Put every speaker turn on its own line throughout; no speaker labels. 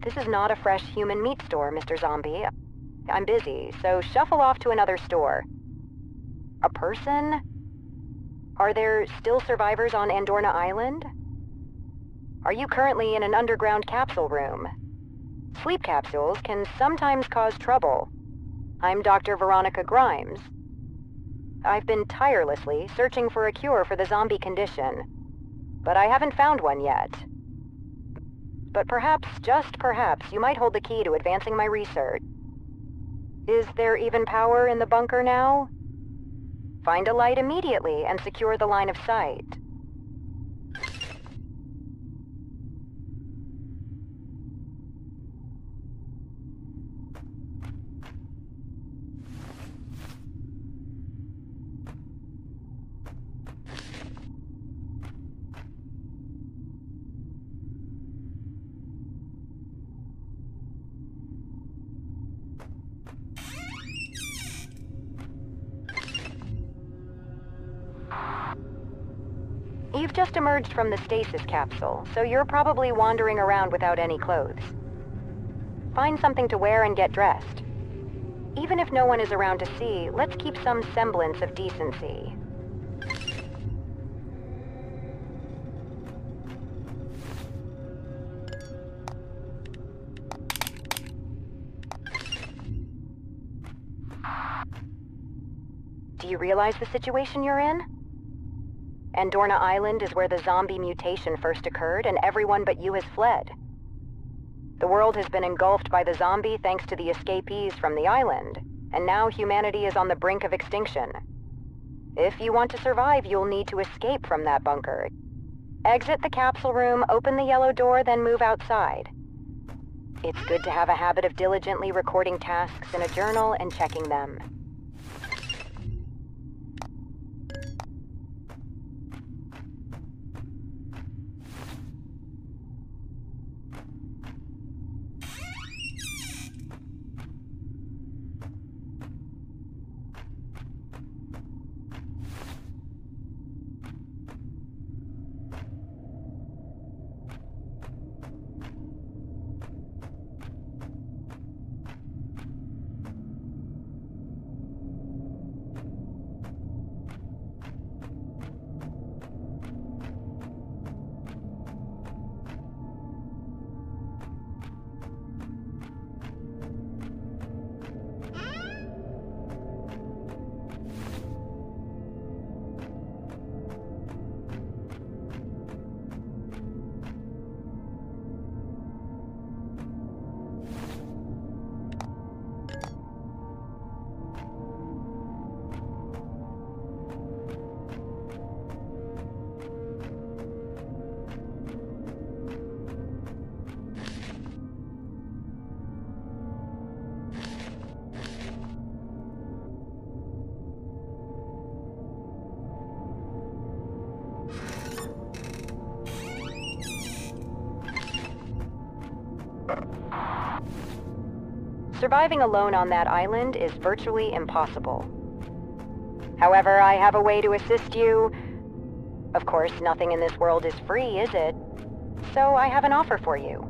This is not a fresh human meat store, Mr. Zombie. I'm busy, so shuffle off to another store. A person? Are there still survivors on Andorna Island? Are you currently in an underground capsule room? Sleep capsules can sometimes cause trouble. I'm Dr. Veronica Grimes. I've been tirelessly searching for a cure for the zombie condition, but I haven't found one yet. But perhaps, just perhaps, you might hold the key to advancing my research. Is there even power in the bunker now? Find a light immediately and secure the line of sight. You've just emerged from the stasis capsule, so you're probably wandering around without any clothes. Find something to wear and get dressed. Even if no one is around to see, let's keep some semblance of decency. Do you realize the situation you're in? Andorna Island is where the zombie mutation first occurred, and everyone but you has fled. The world has been engulfed by the zombie thanks to the escapees from the island, and now humanity is on the brink of extinction. If you want to survive, you'll need to escape from that bunker. Exit the capsule room, open the yellow door, then move outside. It's good to have a habit of diligently recording tasks in a journal and checking them. Surviving alone on that island is virtually impossible. However, I have a way to assist you. Of course, nothing in this world is free, is it? So I have an offer for you.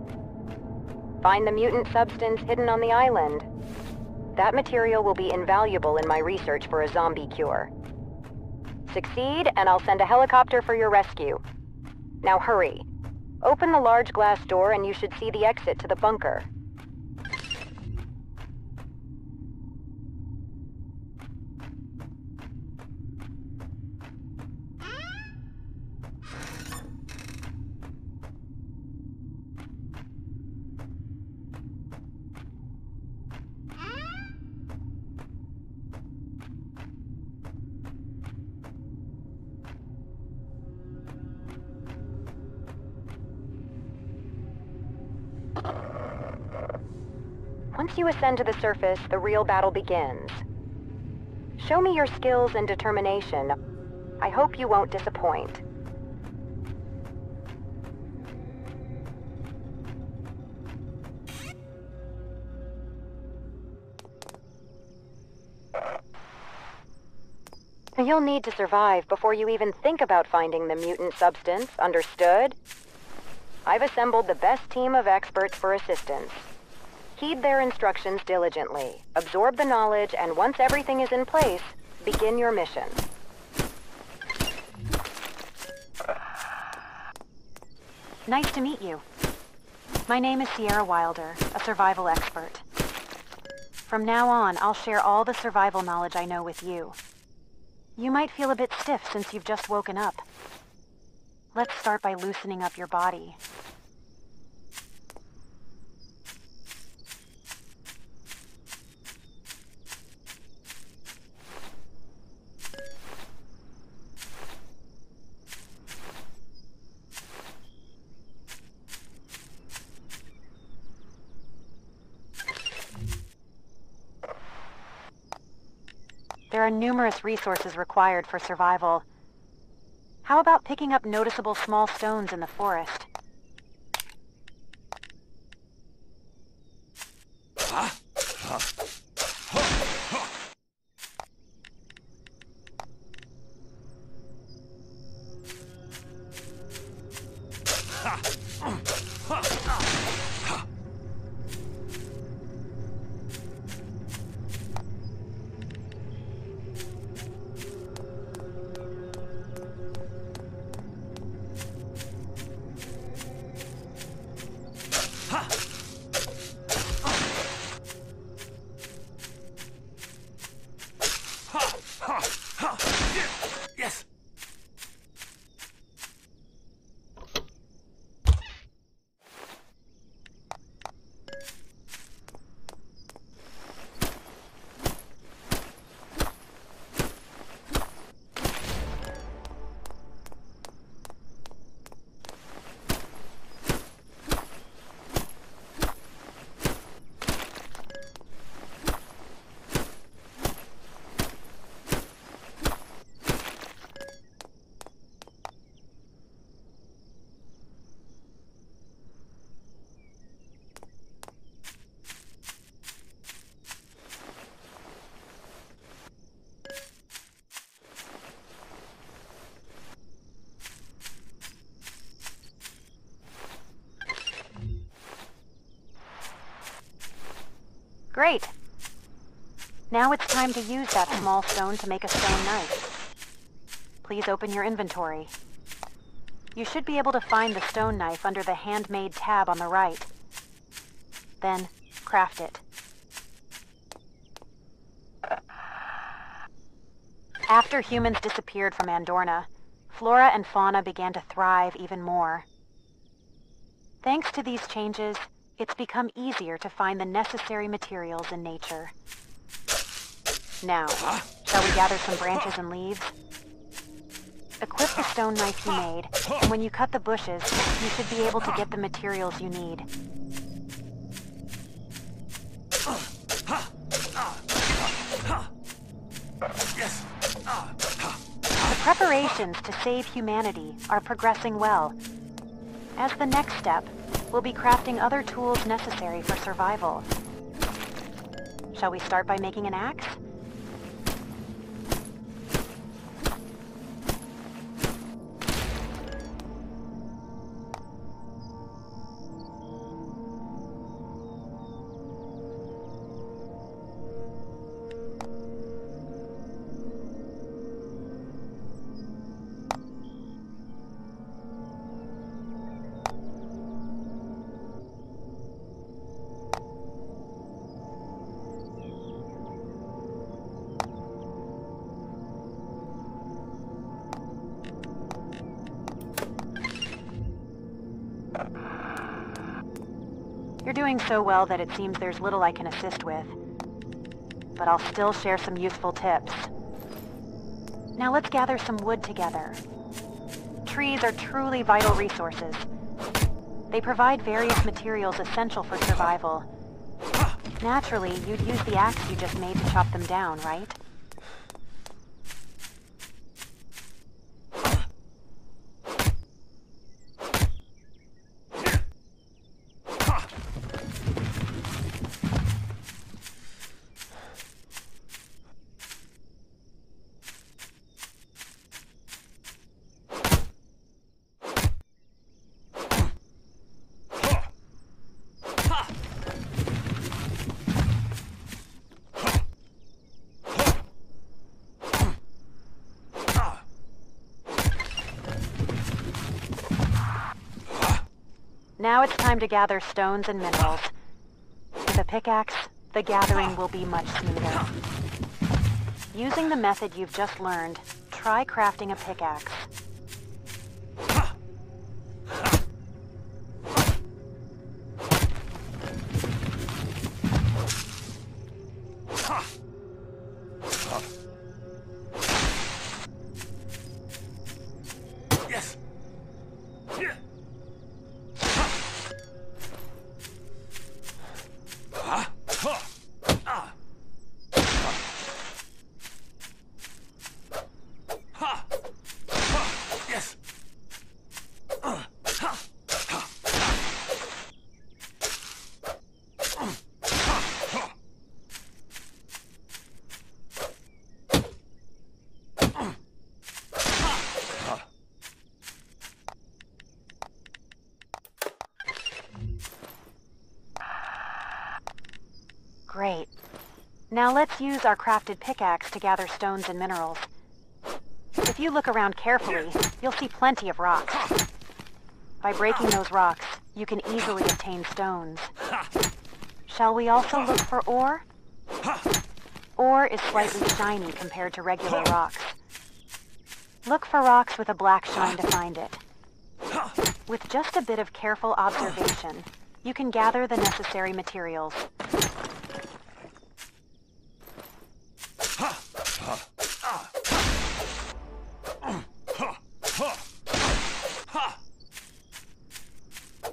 Find the mutant substance hidden on the island. That material will be invaluable in my research for a zombie cure. Succeed, and I'll send a helicopter for your rescue. Now hurry. Open the large glass door and you should see the exit to the bunker. Once you ascend to the surface, the real battle begins. Show me your skills and determination. I hope you won't disappoint. You'll need to survive before you even think about finding the mutant substance, understood? I've assembled the best team of experts for assistance. Heed their instructions diligently, absorb the knowledge, and once everything is in place, begin your mission.
Nice to meet you. My name is Sierra Wilder, a survival expert. From now on, I'll share all the survival knowledge I know with you. You might feel a bit stiff since you've just woken up. Let's start by loosening up your body. There are numerous resources required for survival. How about picking up noticeable small stones in the forest?
Yes.
Great. Now it's time to use that small stone to make a stone knife. Please open your inventory. You should be able to find the stone knife under the handmade tab on the right. Then, craft it. After humans disappeared from Andorna, flora and fauna began to thrive even more. Thanks to these changes, it's become easier to find the necessary materials in nature. Now, shall we gather some branches and leaves? Equip the stone knife you made, and when you cut the bushes, you should be able to get the materials you need.
Yes.
The preparations to save humanity are progressing well. As the next step, we'll be crafting other tools necessary for survival. Shall we start by making an axe? You're doing so well that it seems there's little I can assist with. But I'll still share some useful tips. Now let's gather some wood together. Trees are truly vital resources. They provide various materials essential for survival. Naturally, you'd use the axe you just made to chop them down, right? Now it's time to gather stones and minerals. With a pickaxe, the gathering will be much smoother. Using the method you've just learned, try crafting a pickaxe.
Yes. Yeah. Yes.
Great. Now let's use our crafted pickaxe to gather stones and minerals. If you look around carefully, you'll see plenty of rocks. By breaking those rocks, you can easily obtain stones. Shall we also look for ore? Ore is slightly shiny compared to regular rocks. Look for rocks with a black shine to find it. With just a bit of careful observation, you can gather the necessary materials.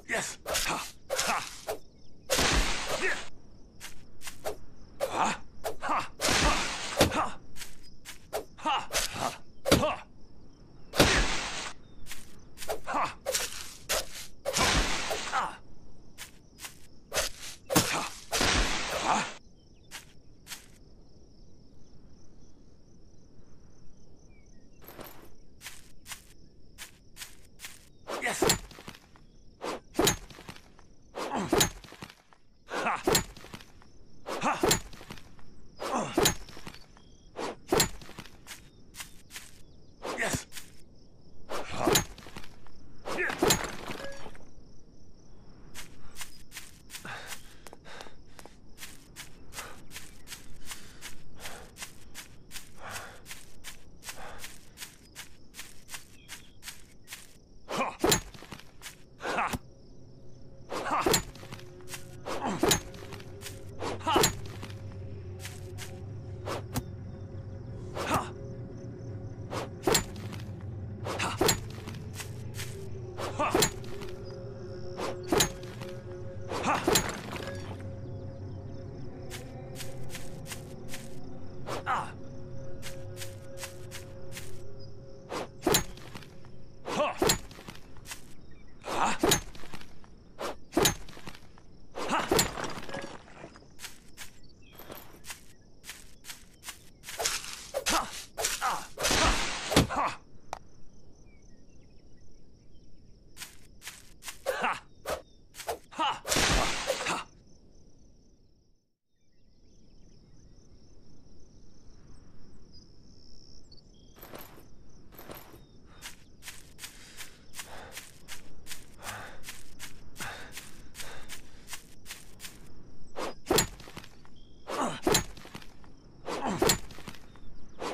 Yes.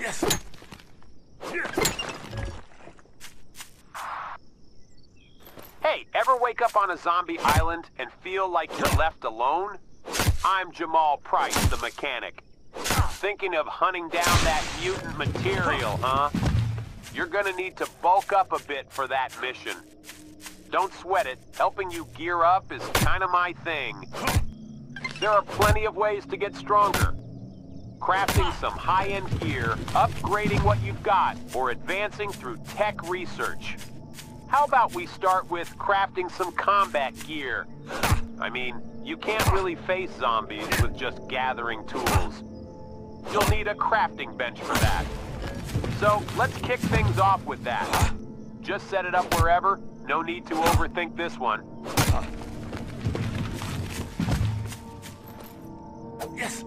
Yes. Yes.
Hey, ever wake up on a zombie island and feel like you're left alone? I'm Jamal Price, the mechanic. Thinking of hunting down that mutant material, huh? You're gonna need to bulk up a bit for that mission. Don't sweat it. Helping you gear up is kinda my thing. There are plenty of ways to get stronger. Crafting some high-end gear, upgrading what you've got, or advancing through tech research. How about we start with crafting some combat gear? I mean, you can't really face zombies with just gathering tools. You'll need a crafting bench for that. So, let's kick things off with that. Just set it up wherever. No need to overthink this one.
Yes.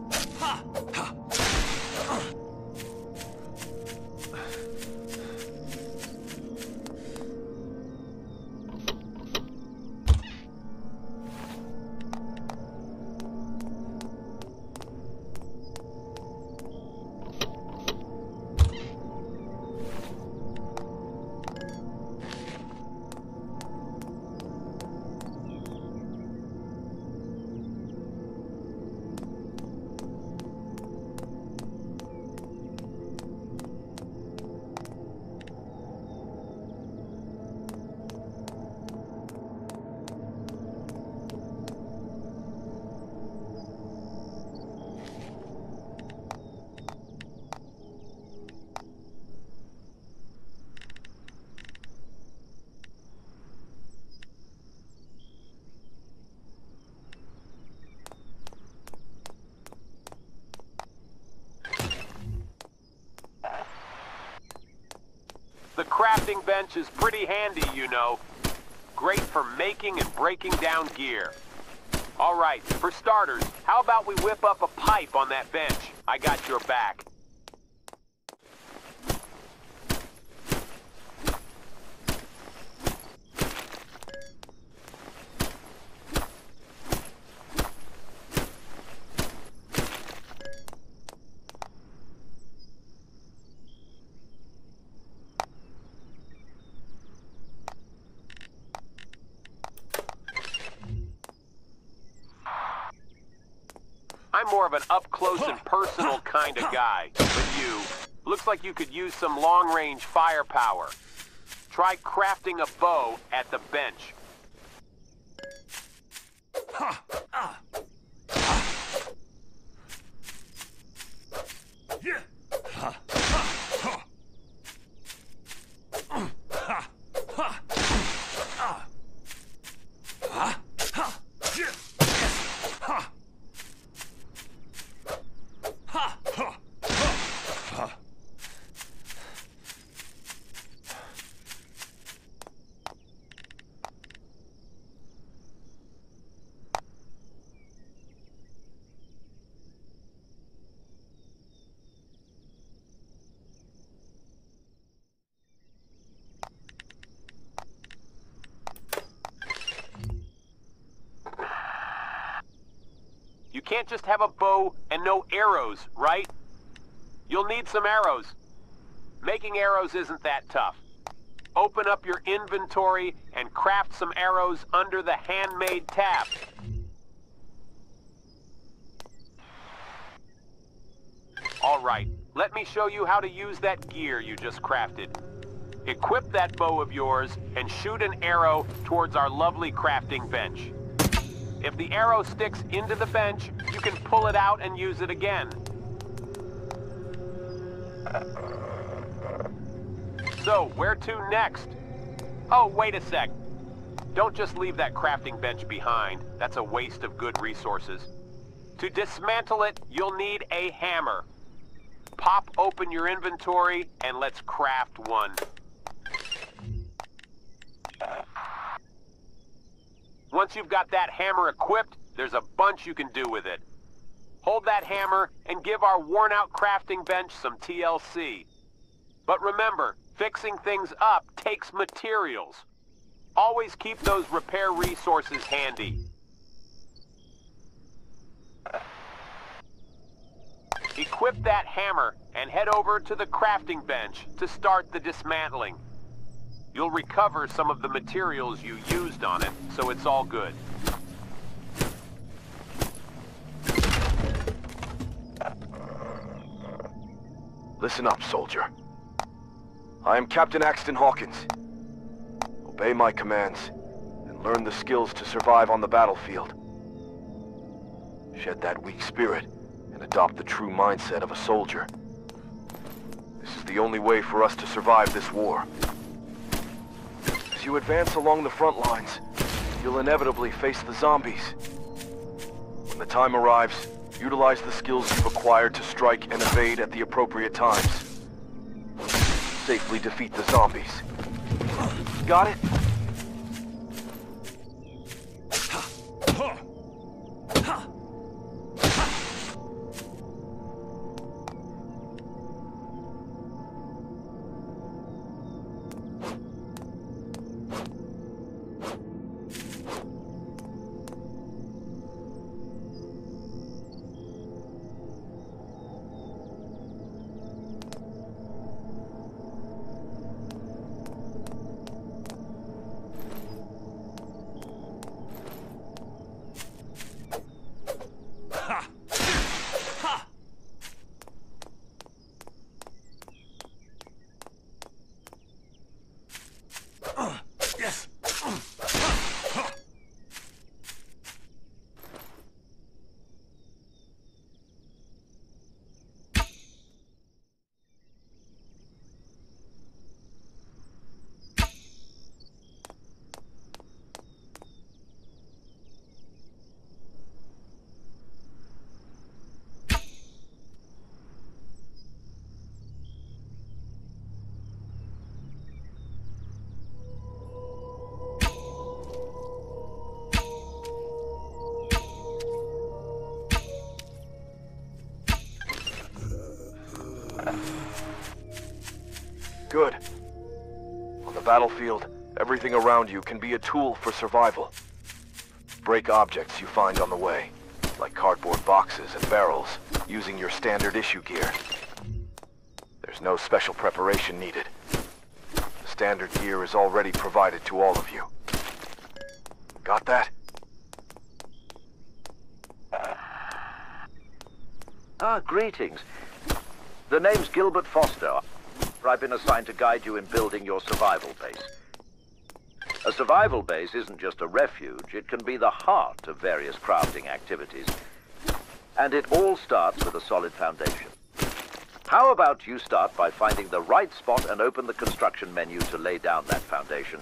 crafting bench is pretty handy, you know. Great for making and breaking down gear. All right, for starters, how about we whip up a pipe on that bench? I got your back. I'm more of an up-close and personal kind of guy, but you, looks like you could use some long-range firepower. Try crafting a bow at the bench. You can't just have a bow and no arrows, right? You'll need some arrows. Making arrows isn't that tough. Open up your inventory and craft some arrows under the handmade tab. All right, let me show you how to use that gear you just crafted. Equip that bow of yours and shoot an arrow towards our lovely crafting bench. If the arrow sticks into the bench, you can pull it out and use it again. So, where to next? Oh, wait a sec. Don't just leave that crafting bench behind. That's a waste of good resources. To dismantle it, you'll need a hammer. Pop open your inventory and let's craft one. Once you've got that hammer equipped, there's a bunch you can do with it. Hold that hammer and give our worn-out crafting bench some TLC. But remember, fixing things up takes materials. Always keep those repair resources handy. Equip that hammer and head over to the crafting bench to start the dismantling. You'll recover some of the materials you used on it, so it's all good.
Listen up, soldier. I am Captain Axton Hawkins. Obey my commands and learn the skills to survive on the battlefield. Shed that weak spirit and adopt the true mindset of a soldier. This is the only way for us to survive this war. As you advance along the front lines, you'll inevitably face the zombies. When the time arrives, utilize the skills you've acquired to strike and evade at the appropriate times. Safely defeat the zombies. Got it? battlefield, everything around you can be a tool for survival. Break objects you find on the way, like cardboard boxes and barrels, using your standard issue gear. There's no special preparation needed. The standard gear is already provided to all of you. Got that?
Greetings. The name's Gilbert Foster. I've been assigned to guide you in building your survival base. A survival base isn't just a refuge, it can be the heart of various crafting activities. And it all starts with a solid foundation. How about you start by finding the right spot and open the construction menu to lay down that foundation?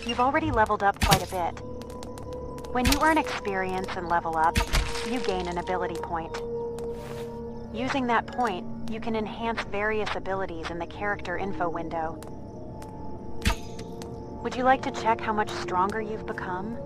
You've already leveled up quite a bit. When you earn experience and level up, you gain an ability point. Using that point, you can enhance various abilities in the character info window. Would you like to check how much stronger you've become?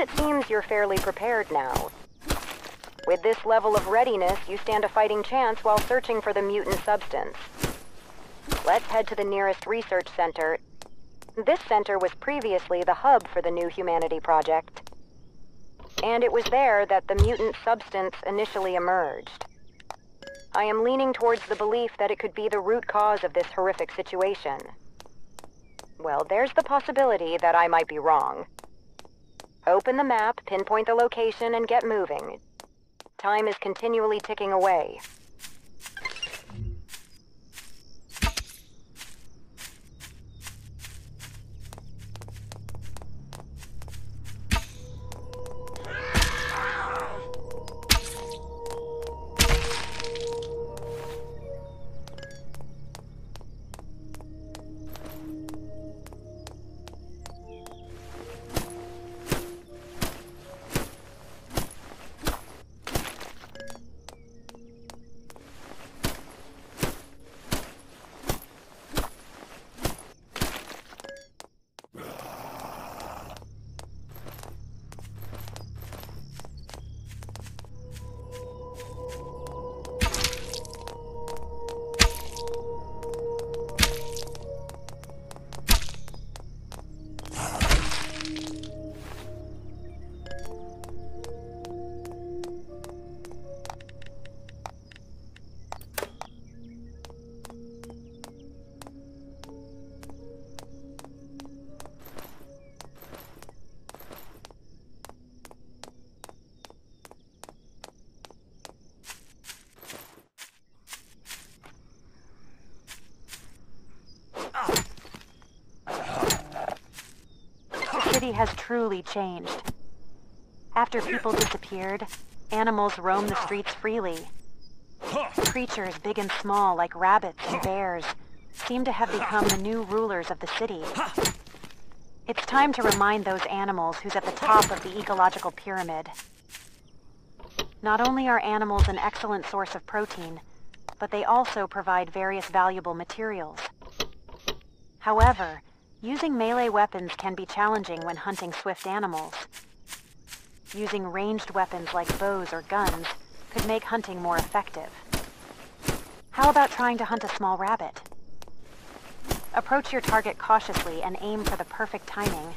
it seems you're fairly prepared now. With this level of readiness, you stand a fighting chance while searching for the mutant substance. Let's head to the nearest research center. This center was previously the hub for the New Humanity Project. And it was there that the mutant substance initially emerged. I am leaning towards the belief that it could be the root cause of this horrific situation. Well, there's the possibility that I might be wrong. Open the map, pinpoint the location, and get moving. Time is continually ticking away.
The city has truly changed. After people disappeared, animals roam the streets freely. Creatures big and small, like rabbits and bears, seem to have become the new rulers of the city. It's time to remind those animals who's at the top of the ecological pyramid. Not only are animals an excellent source of protein, but they also provide various valuable materials. However, using melee weapons can be challenging when hunting swift animals. Using ranged weapons like bows or guns could make hunting more effective. How about trying to hunt a small rabbit? Approach your target cautiously and aim for the perfect timing.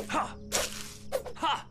Ha! Ha!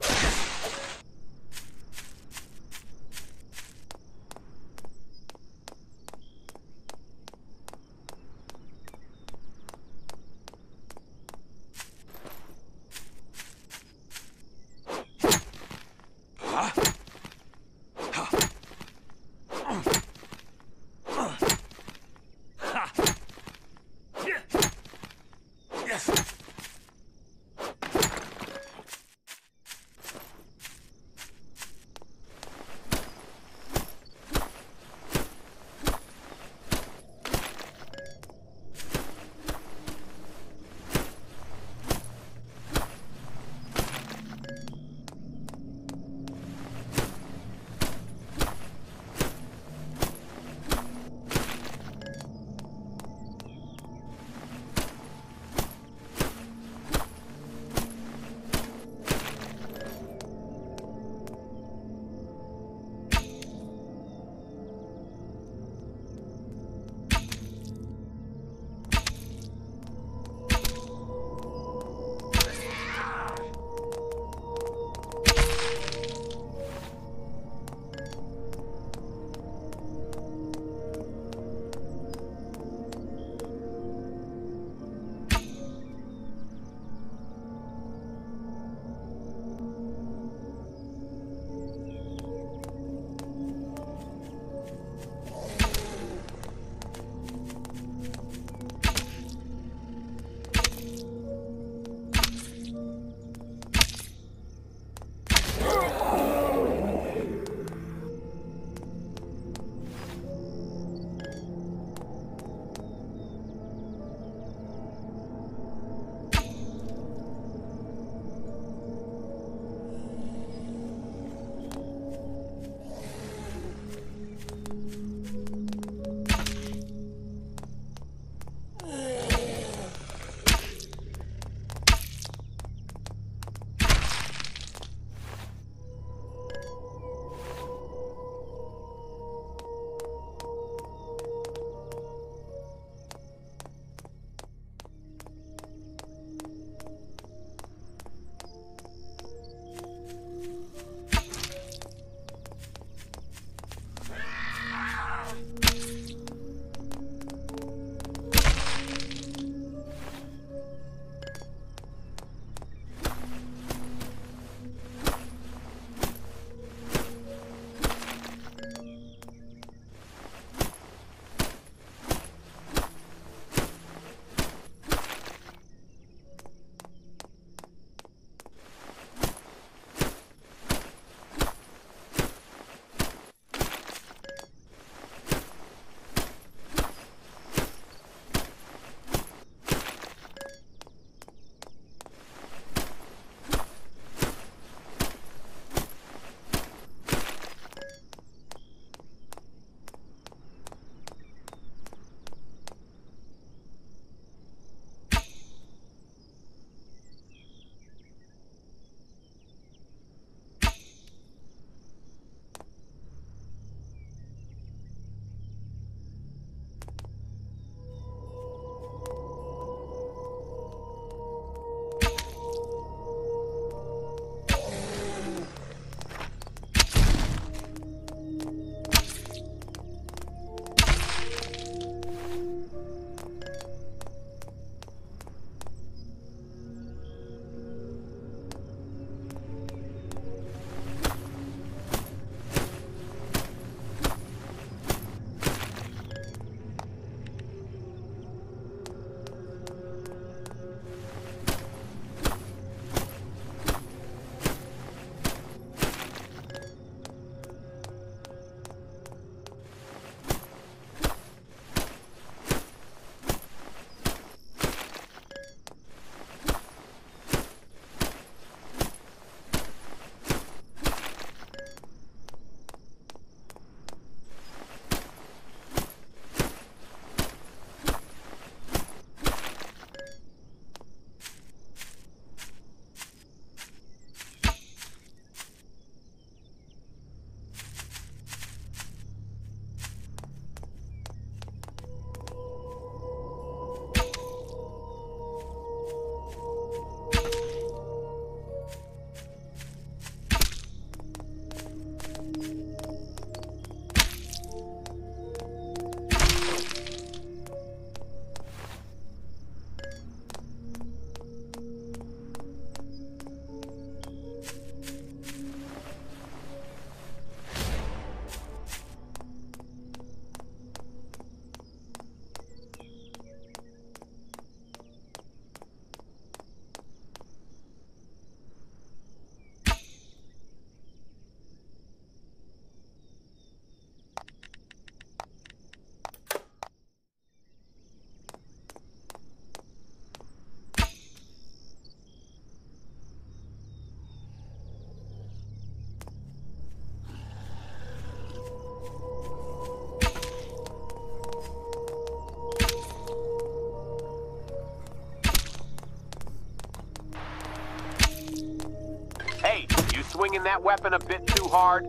Hey, you swinging that weapon a bit too hard?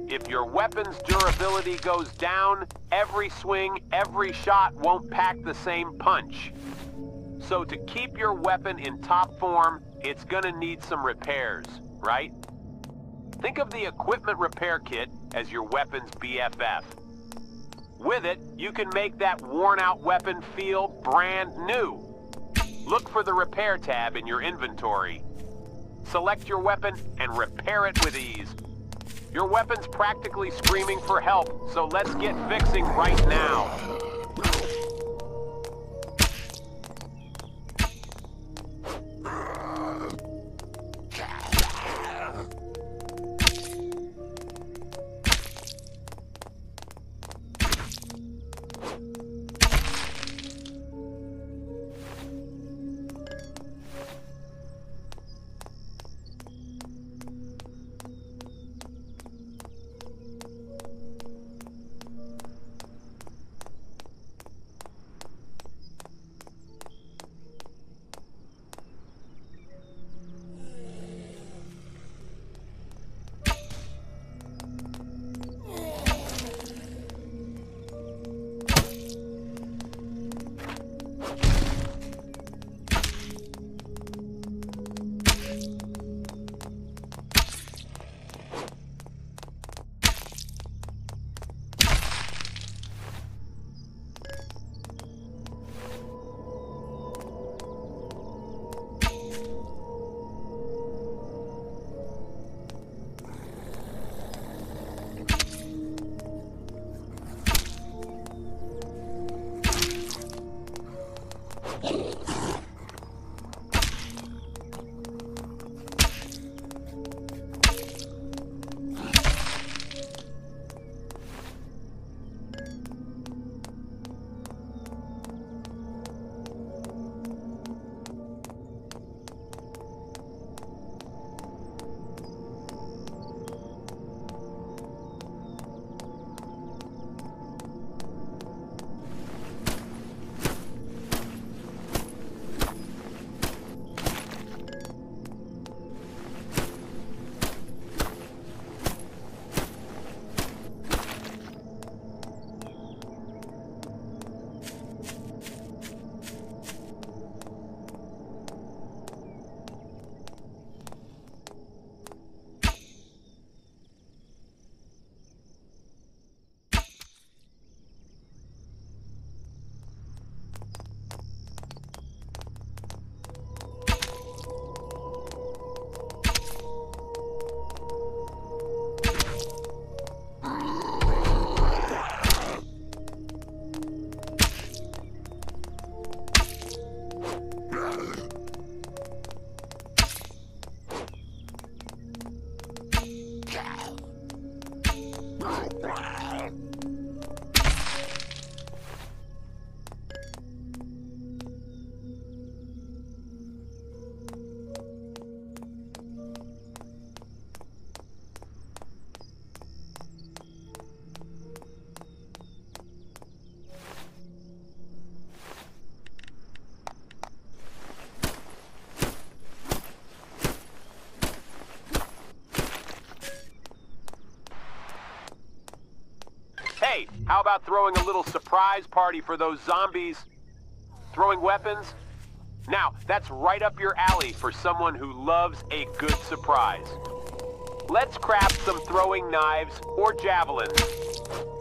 If your weapon's durability goes down, every swing, every shot won't pack the same punch. So to keep your weapon in top form, it's gonna need some repairs, right? Think of the equipment repair kit as your weapon's BFF. With it, you can make that worn-out weapon feel brand new. Look for the repair tab in your inventory. Select your weapon and repair it with ease. Your weapon's practically screaming for help, so let's get fixing right now. Hey, how about throwing a little surprise party for those zombies? Throwing weapons? Now, that's right up your alley for someone who loves a good surprise. Let's craft some throwing knives or javelins.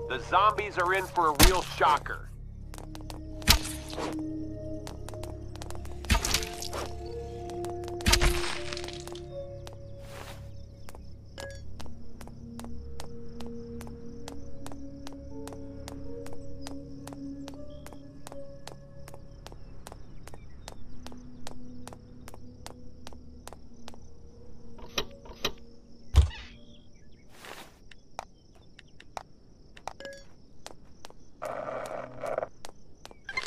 The zombies are in for a real shocker.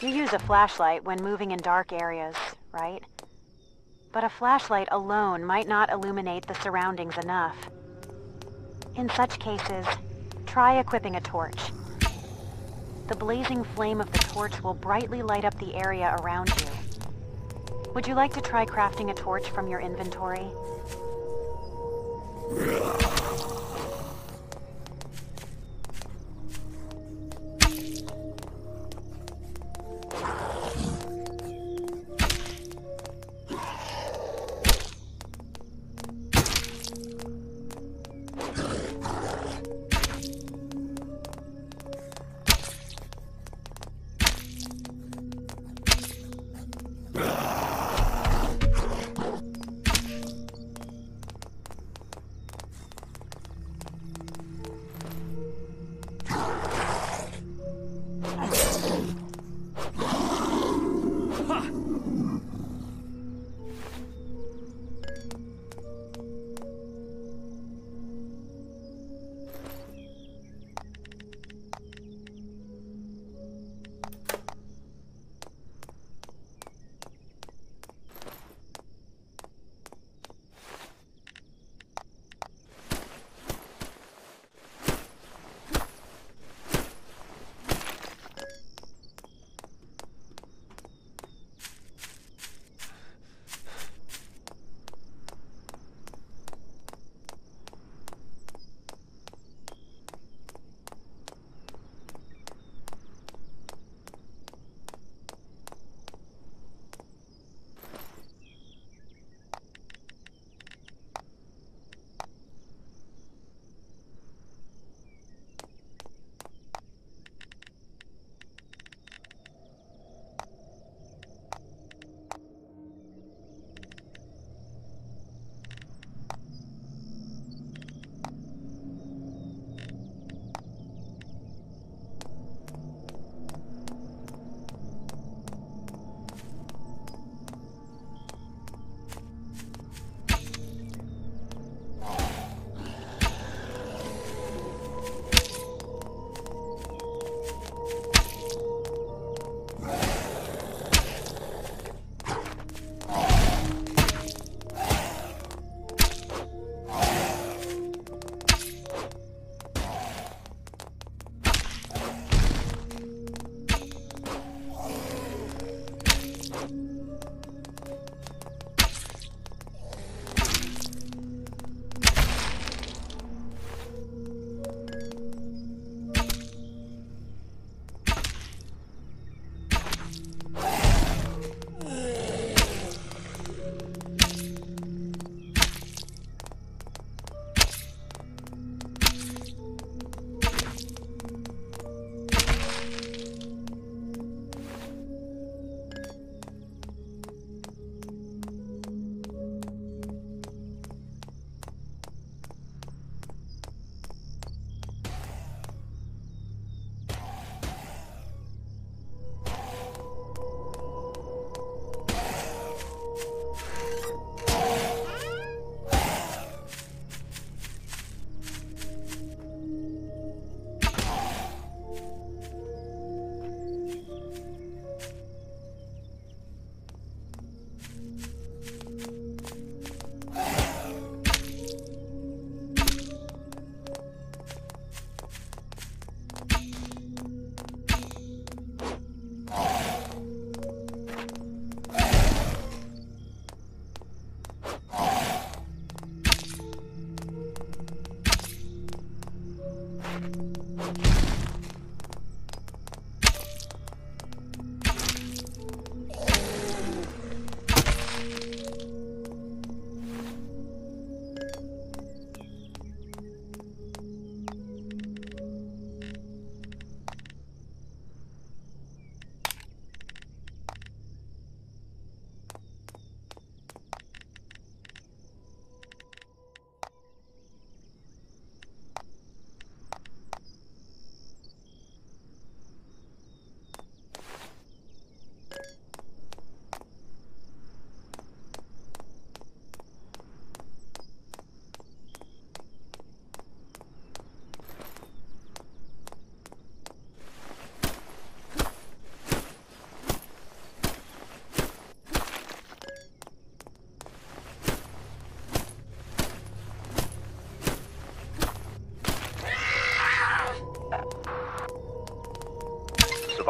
You use a flashlight when moving in dark areas, right? But a flashlight alone might not illuminate the surroundings enough. In such cases, try equipping a torch. The blazing flame of the torch will brightly light up the area around you. Would you like to try crafting a torch from your inventory?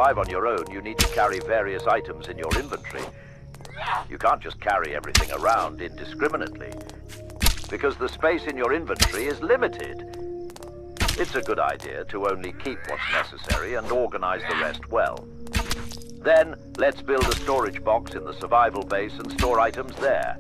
survive on your own, you need to carry various items in your inventory. You can't just carry everything around indiscriminately. because the space in your inventory is limited. It's a good idea to only keep what's necessary and organize the rest well. Then, let's build a storage box in the survival base and store items there.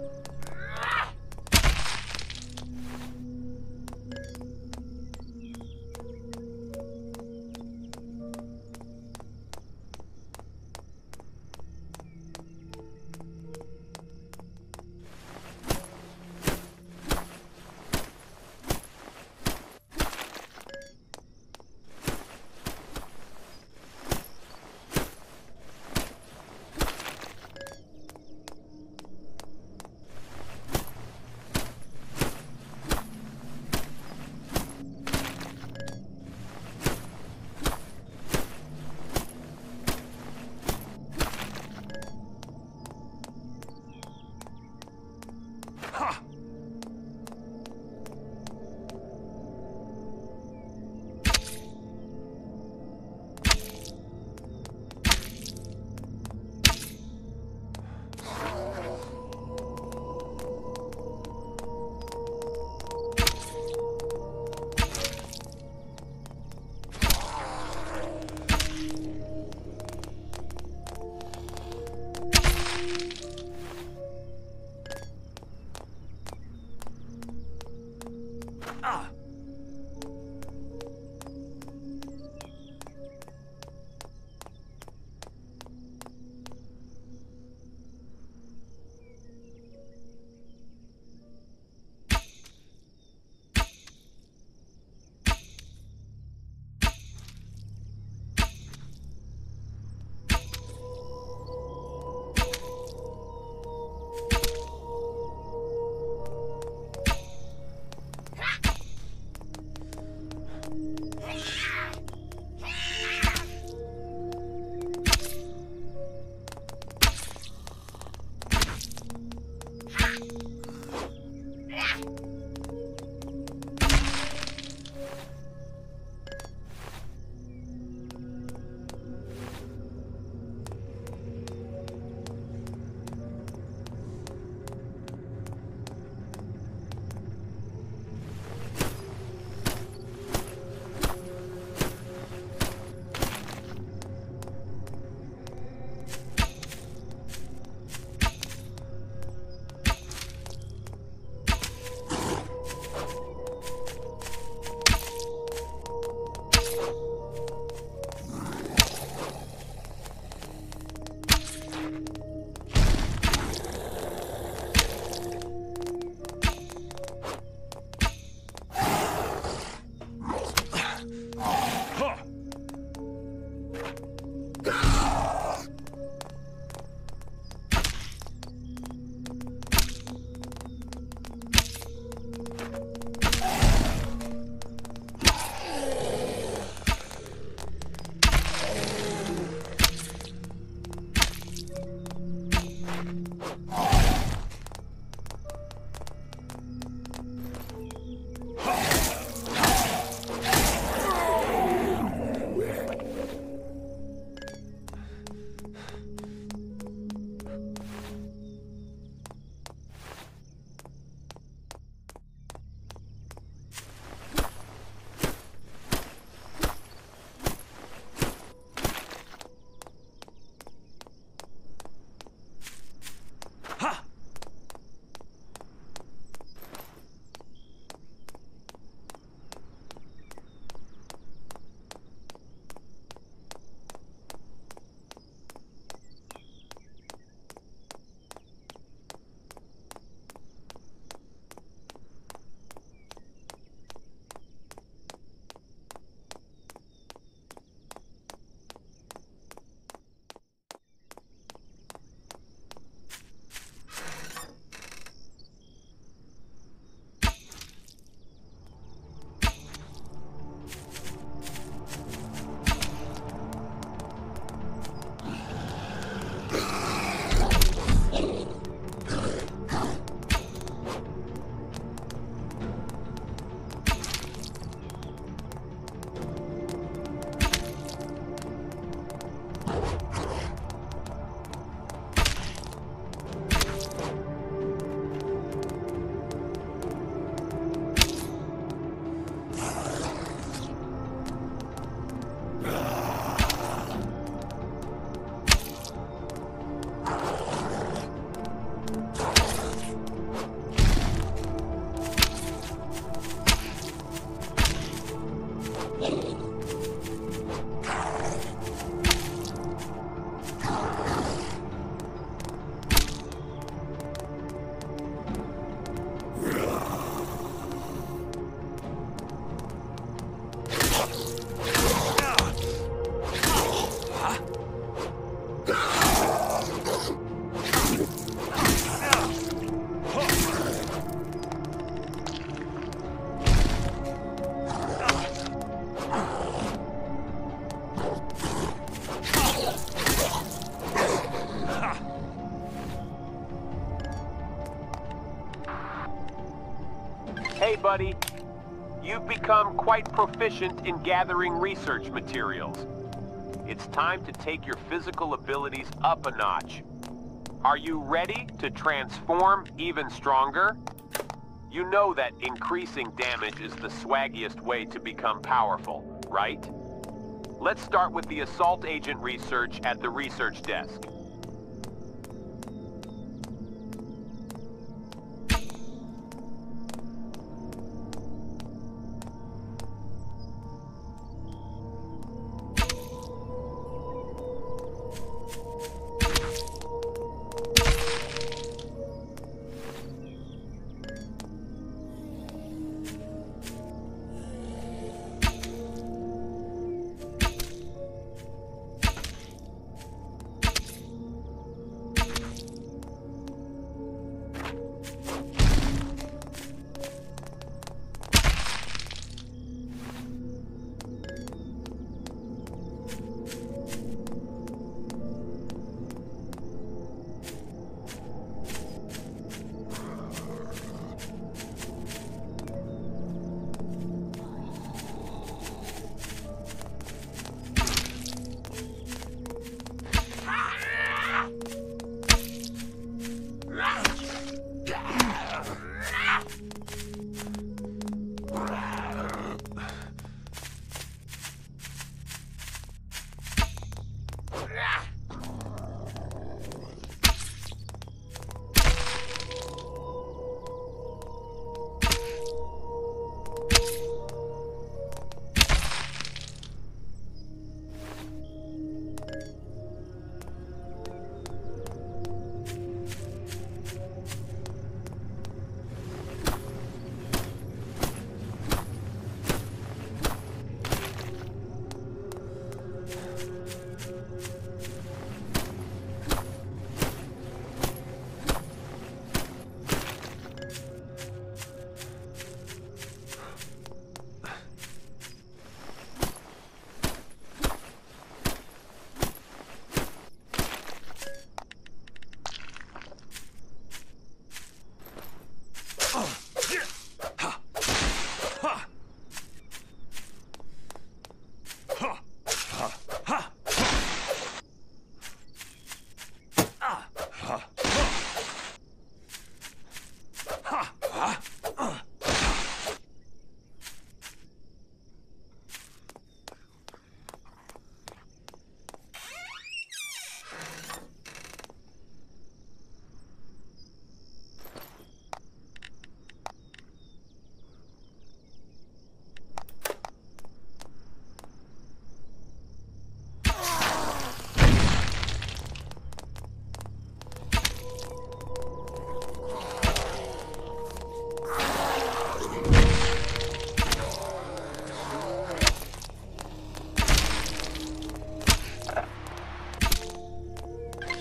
Hey, buddy. You've become quite proficient in gathering research materials. It's time to take your physical abilities up a notch. Are you ready to transform even stronger? You know that increasing damage is the swaggiest way to become powerful, right? Let's start with the assault agent research at the research desk.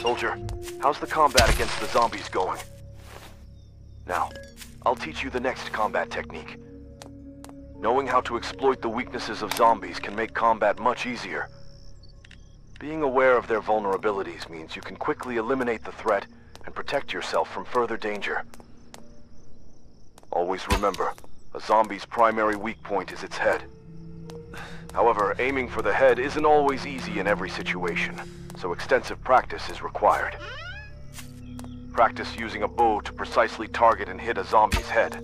Soldier, how's the combat against the zombies going? Now, I'll teach you the next combat technique. Knowing how to exploit the weaknesses of zombies can make combat much easier. Being aware of their vulnerabilities means you can quickly eliminate the threat and protect yourself from further danger. Always remember, a zombie's primary weak point is its head. However, aiming for the head isn't always easy in every situation, so extensive practice is required. Practice using a bow to precisely target and hit a zombie's head.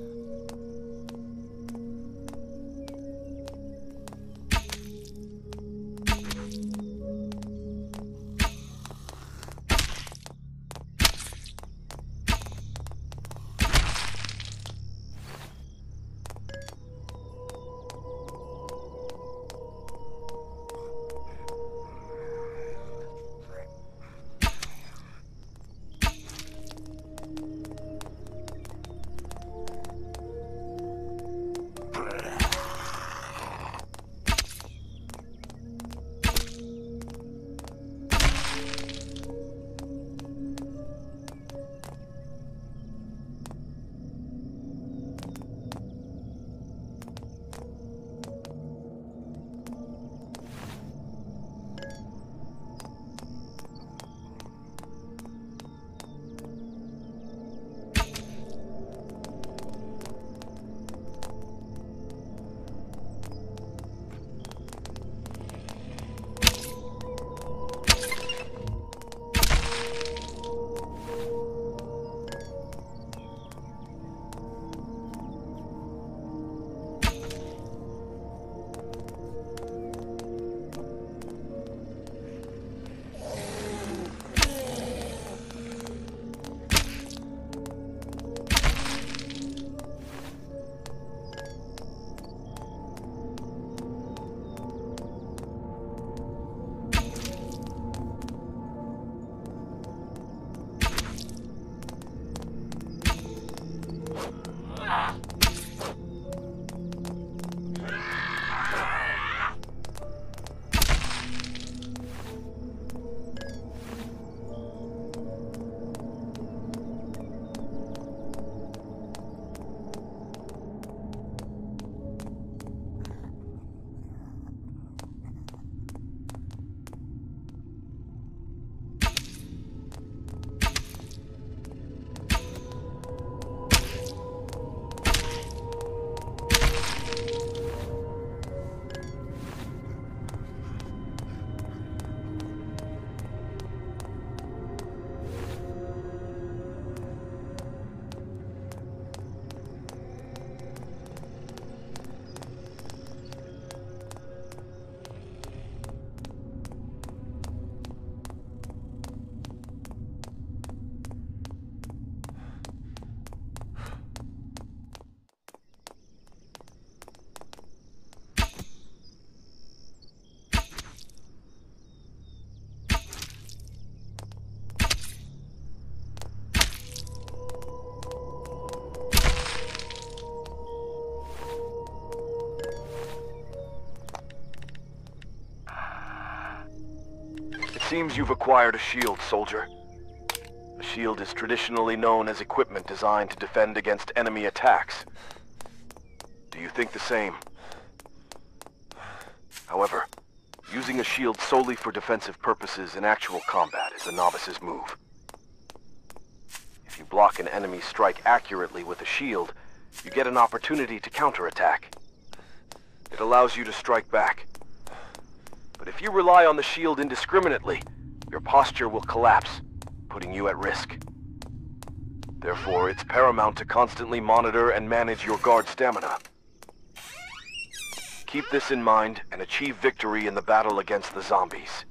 seems you've acquired a shield, soldier. A shield is traditionally known as equipment designed to defend against enemy attacks. Do you think the same? However, using a shield solely for defensive purposes in actual combat is a novice's move. If you block an enemy's strike accurately with a shield, you get an opportunity to counterattack. It allows you to strike back. But if you rely on the shield indiscriminately, your posture will collapse, putting you at risk. Therefore, it's paramount to constantly monitor and manage your guard stamina. Keep this in mind and achieve victory in the battle against the zombies.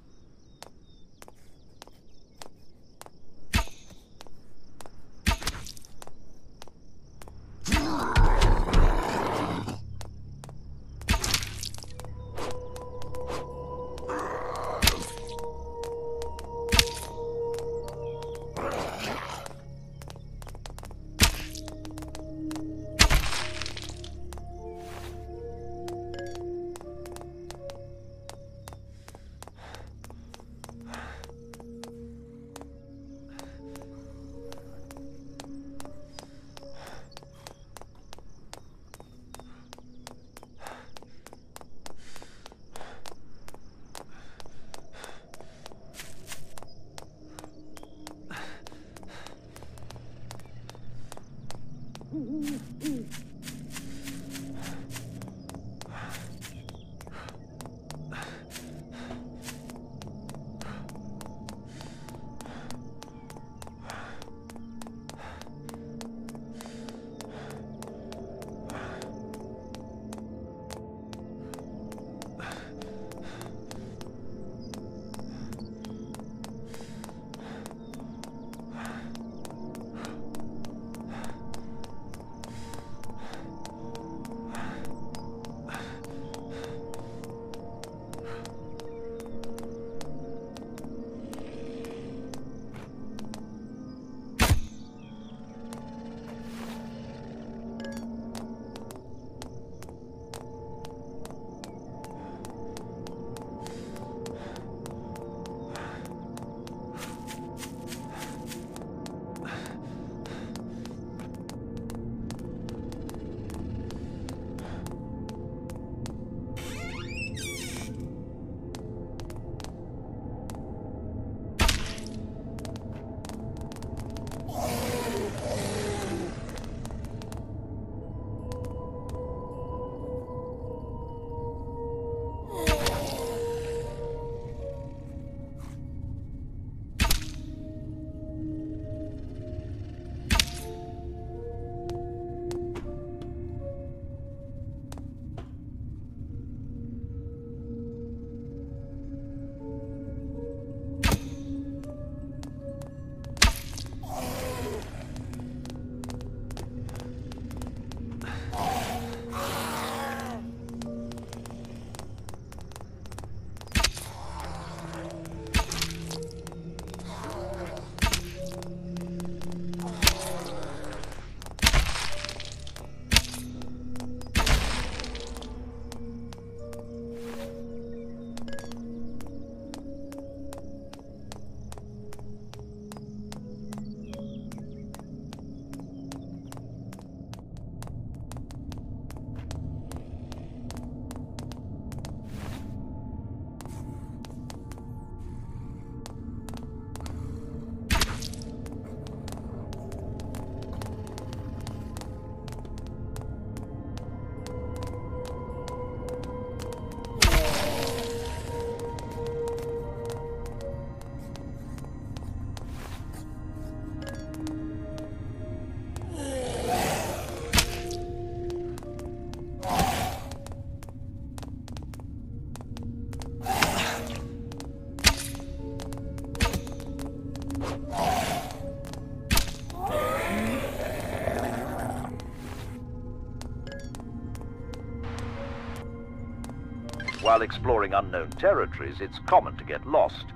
While exploring unknown territories, it's common to get lost.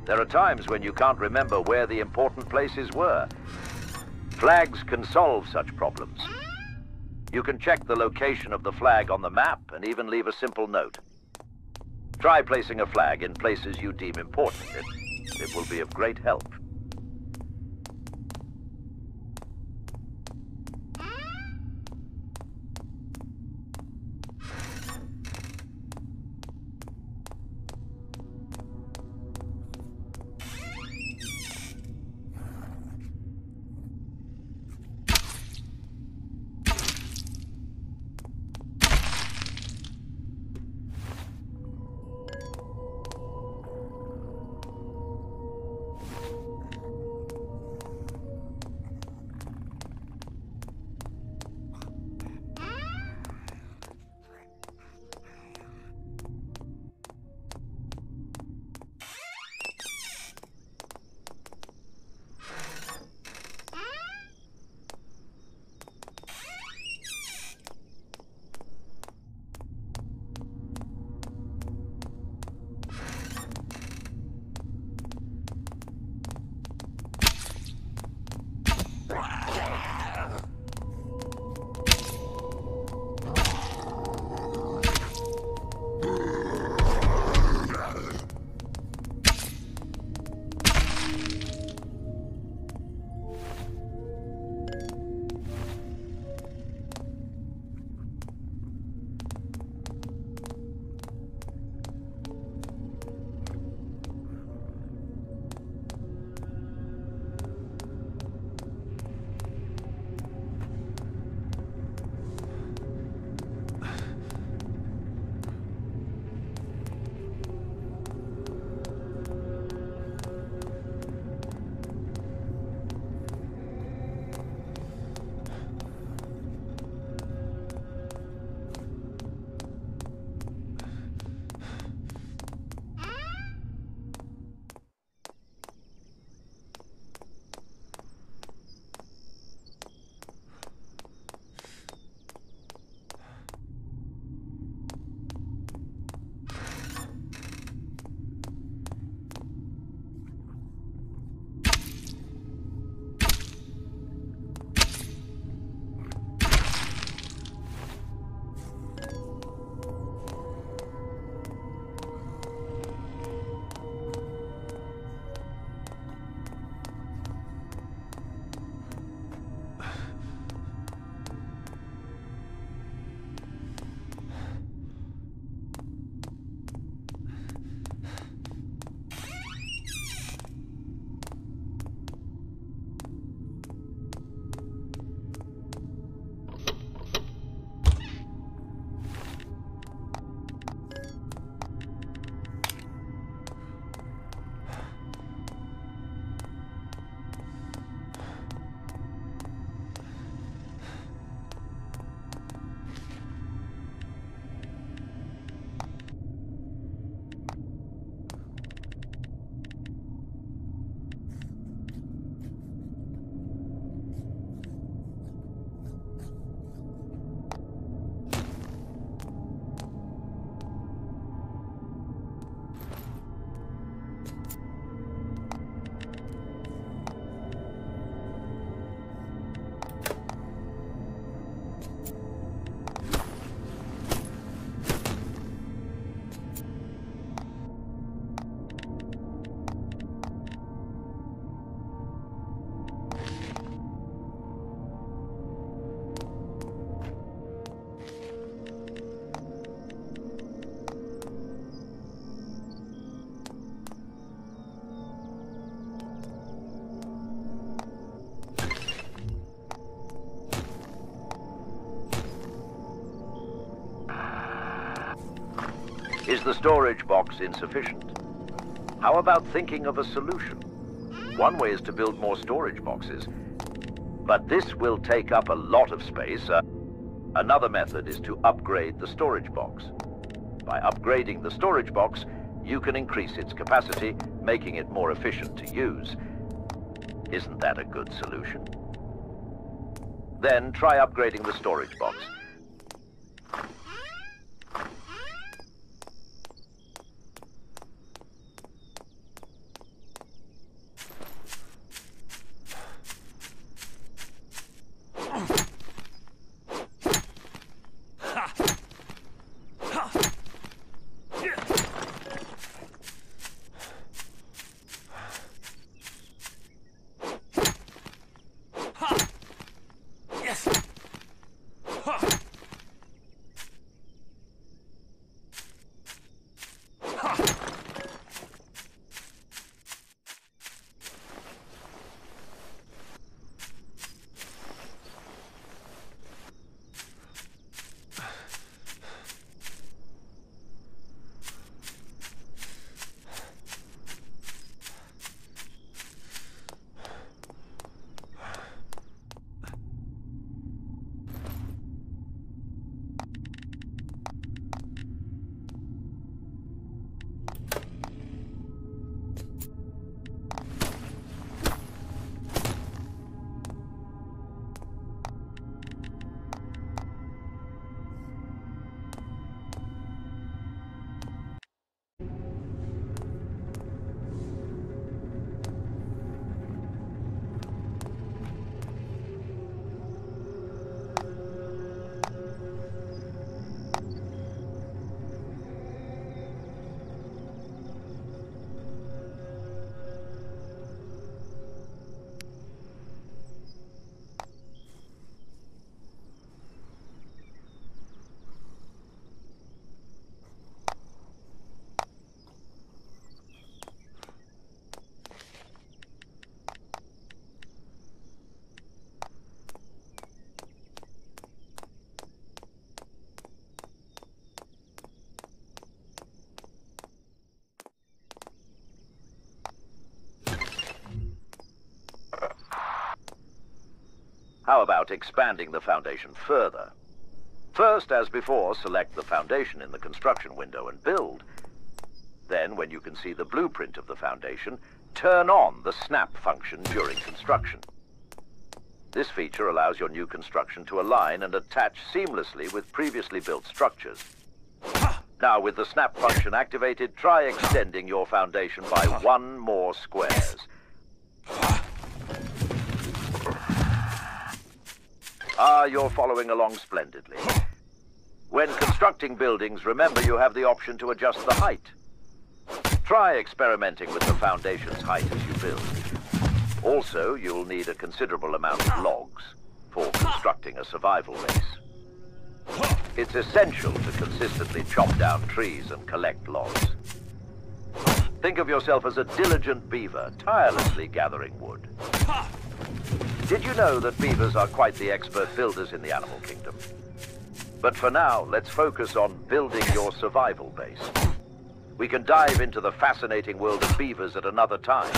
There are times when you can't remember where the important places were. Flags can solve such problems. You can check the location of the flag on the map and even leave a simple note. Try placing a flag in places you deem important. It will be of great help. Is the storage box insufficient? How about thinking of a solution? One way is to build more storage boxes, but this will take up a lot of space. Another method is to upgrade the storage box. By upgrading the storage box, you can increase its capacity, making it more efficient to use. Isn't that a good solution? Then try upgrading the storage box. How about expanding the foundation further? First, as before, select the foundation in the construction window and build. Then, when you can see the blueprint of the foundation, turn on the snap function during construction. This feature allows your new construction to align and attach seamlessly with previously built structures. Now, with the snap function activated, try extending your foundation by 1 more squares. You're following along splendidly. When constructing buildings, remember you have the option to adjust the height. Try experimenting with the foundation's height as you build. Also, you'll need a considerable amount of logs for constructing a survival base. It's essential to consistently chop down trees and collect logs. Think of yourself as a diligent beaver, tirelessly gathering wood. Did you know that beavers are quite the expert builders in the animal kingdom? But for now, let's focus on building your survival base. We can dive into the fascinating world of beavers at another time.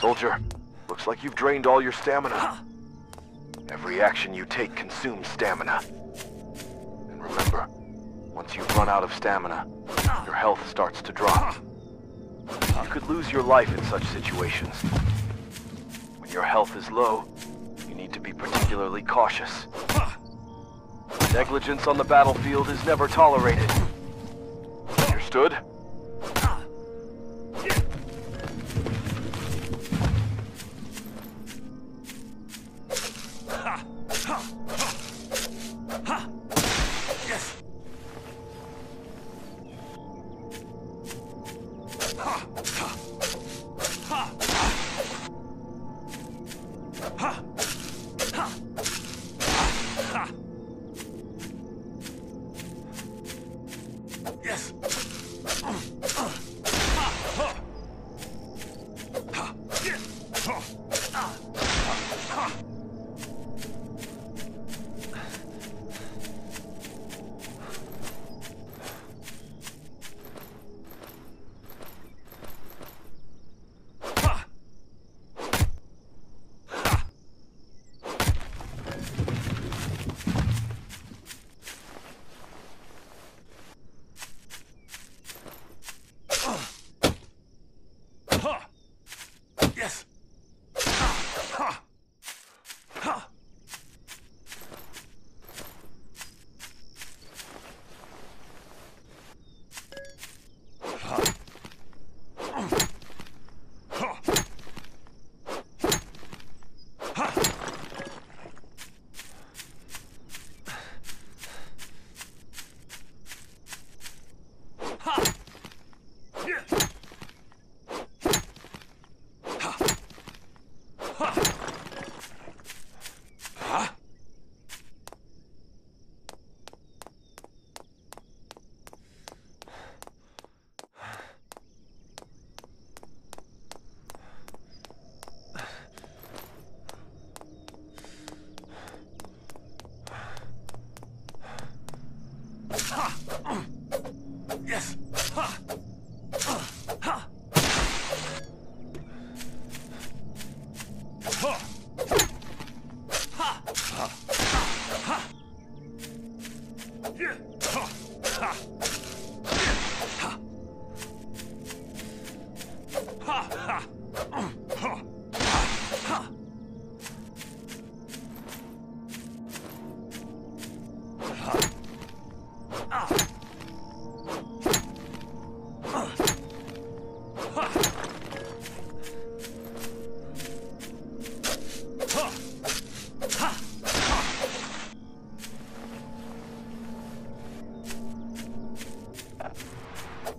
Soldier, looks like you've drained all your stamina. Every action you take consumes stamina. And remember, once you've run out of stamina, your health starts to drop. You could lose your life in such situations. When your health is low, you need to be particularly cautious. Negligence on the battlefield is never tolerated. Understood?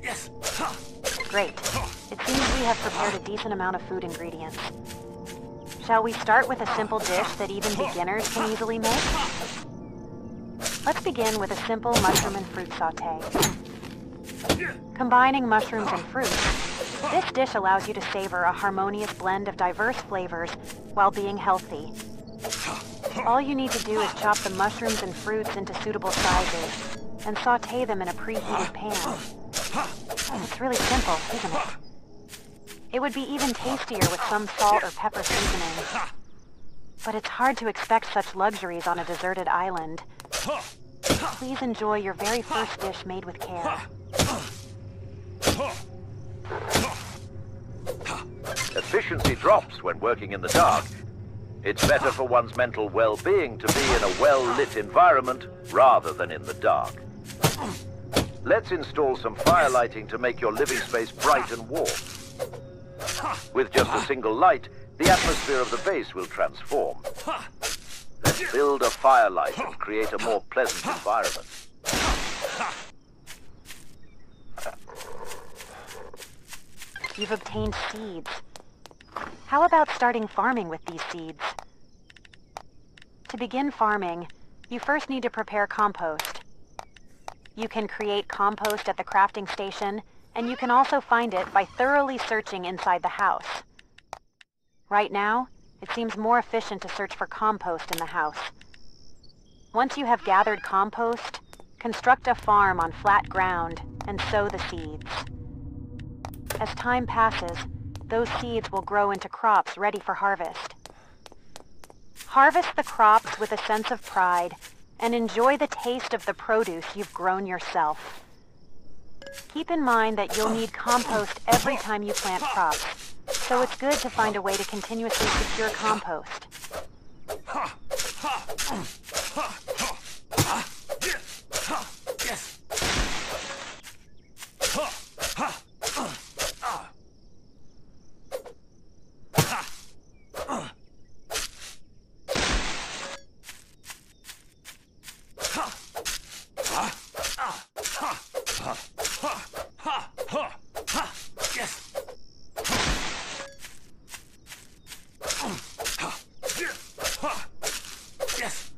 Yes.
Great. It seems we have prepared a decent amount of food ingredients. Shall we start with a simple dish that even beginners can easily make? Let's begin with a simple mushroom and fruit sauté. Combining mushrooms and fruit, this dish allows you to savor a harmonious blend of diverse flavors while being healthy. All you need to do is chop the mushrooms and fruits into suitable sizes and sauté them in a preheated pan. It's really simple, isn't it? It would be even tastier with some salt or pepper seasoning. But it's hard to expect such luxuries on a deserted island. Please enjoy your very first dish made with care.
Efficiency drops when working in the dark. It's better for one's mental well-being to be in a well-lit environment rather than in the dark. Let's install some fire lighting to make your living space bright and warm. With just a single light, the atmosphere of the base will transform. Let's build a firelight and create a more pleasant environment.
You've obtained seeds. How about starting farming with these seeds? To begin farming, you first need to prepare compost. You can create compost at the crafting station, and you can also find it by thoroughly searching inside the house. Right now, it seems more efficient to search for compost in the house. Once you have gathered compost, construct a farm on flat ground and sow the seeds. As time passes, those seeds will grow into crops ready for harvest. Harvest the crops with a sense of pride and enjoy the taste of the produce you've grown yourself. Keep in mind that you'll need compost every time you plant crops, so it's good to find a way to continuously secure compost.
Yes. Yes.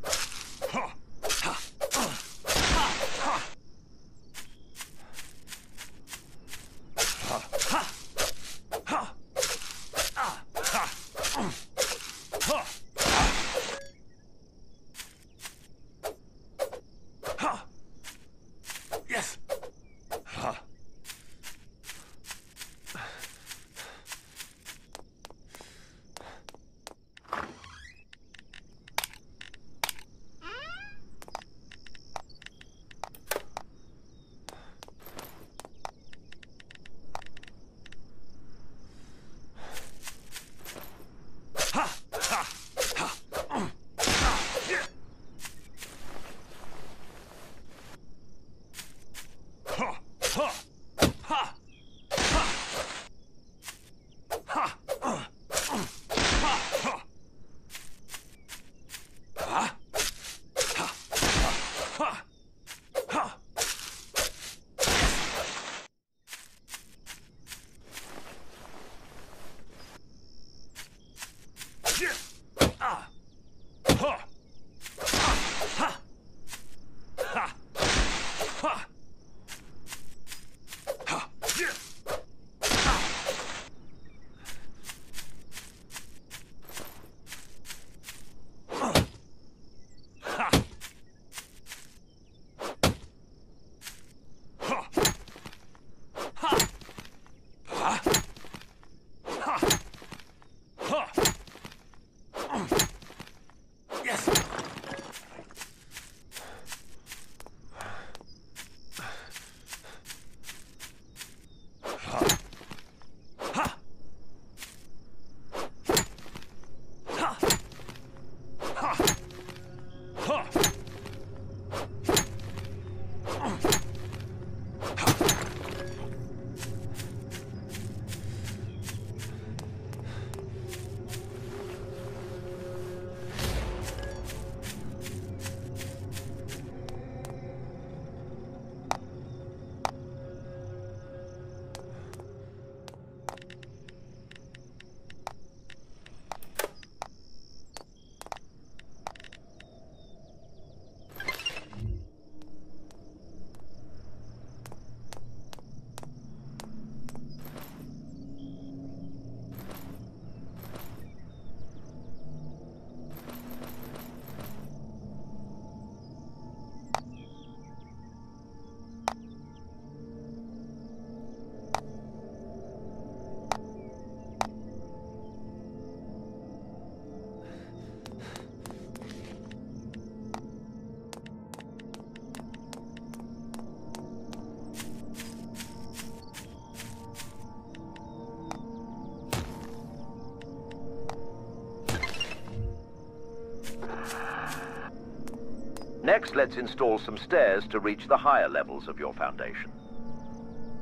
Next, let's install some stairs to reach the higher levels of your foundation.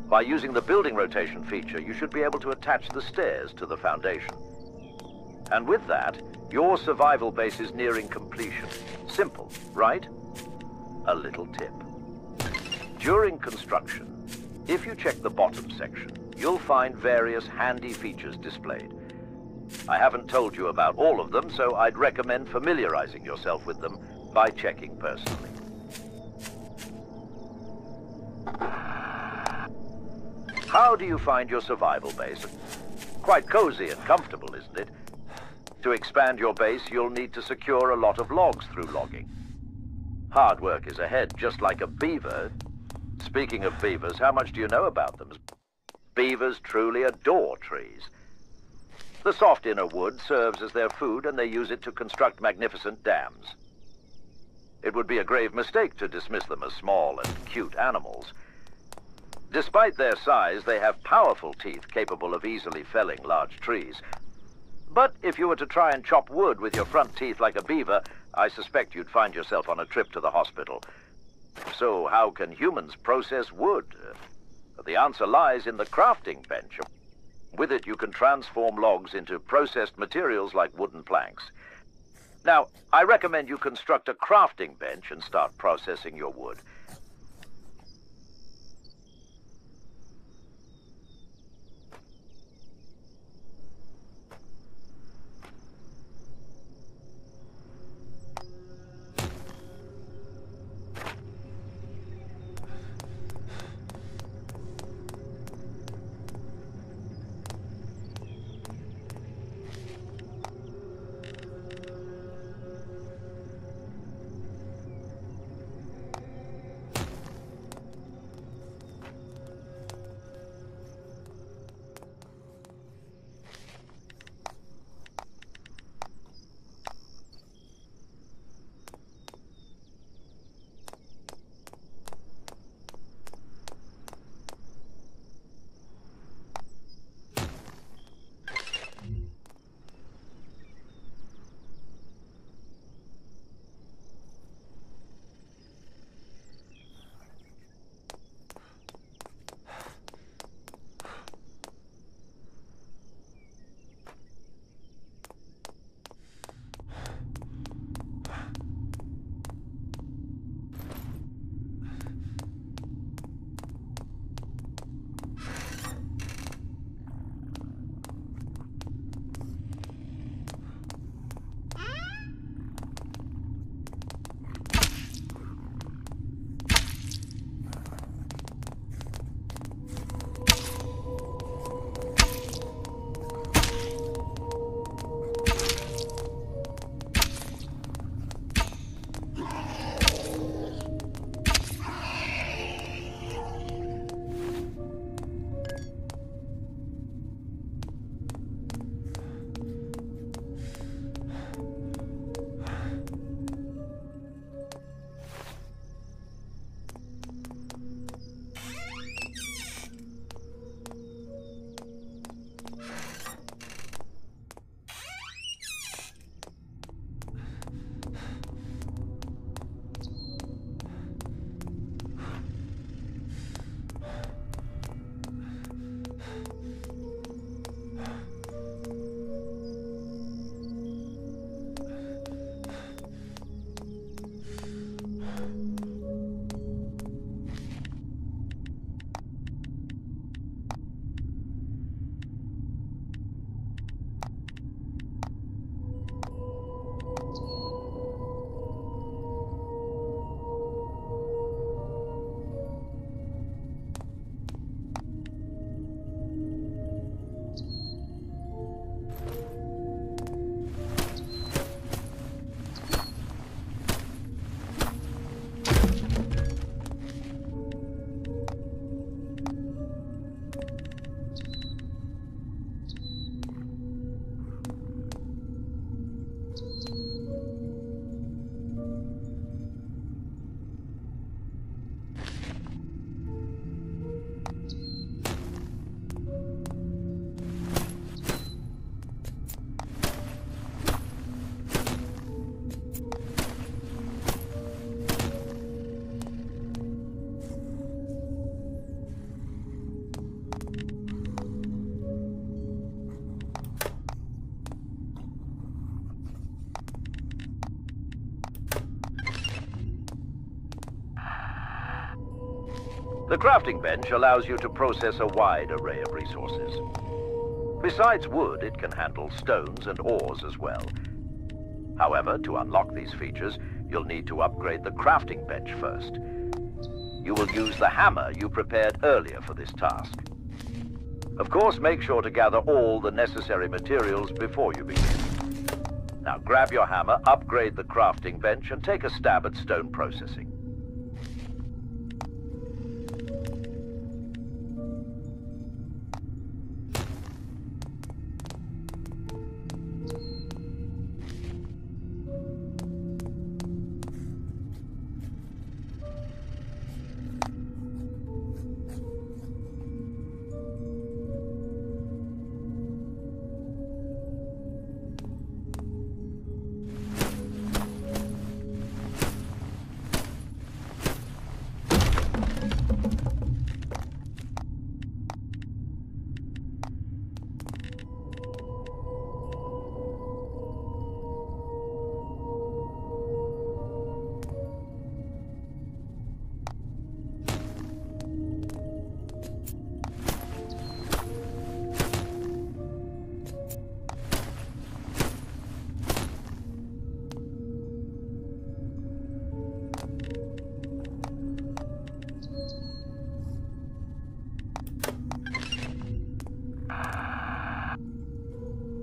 By using the building rotation feature, you should be able to attach the stairs to the foundation. And with that, your survival base is nearing completion. Simple, right? A little tip. During construction, if you check the bottom section, you'll find various handy features displayed. I haven't told you about all of them, so I'd recommend familiarizing yourself with them by checking personally. How do you find your survival base? Quite cozy and comfortable, isn't it? To expand your base, you'll need to secure a lot of logs through logging. Hard work is ahead, just like a beaver. Speaking of beavers, how much do you know about them? Beavers truly adore trees. The soft inner wood serves as their food, and they use it to construct magnificent dams. It would be a grave mistake to dismiss them as small and cute animals. Despite their size, they have powerful teeth capable of easily felling large trees. But if you were to try and chop wood with your front teeth like a beaver, I suspect you'd find yourself on a trip to the hospital. So how can humans process wood? The answer lies in the crafting bench. With it, you can transform logs into processed materials like wooden planks. Now, I recommend you construct a crafting bench and start processing your wood. The crafting bench allows you to process a wide array of resources. Besides wood, it can handle stones and ores as well. However, to unlock these features, you'll need to upgrade the crafting bench first. You will use the hammer you prepared earlier for this task. Of course, make sure to gather all the necessary materials before you begin. Now grab your hammer, upgrade the crafting bench, and take a stab at stone processing.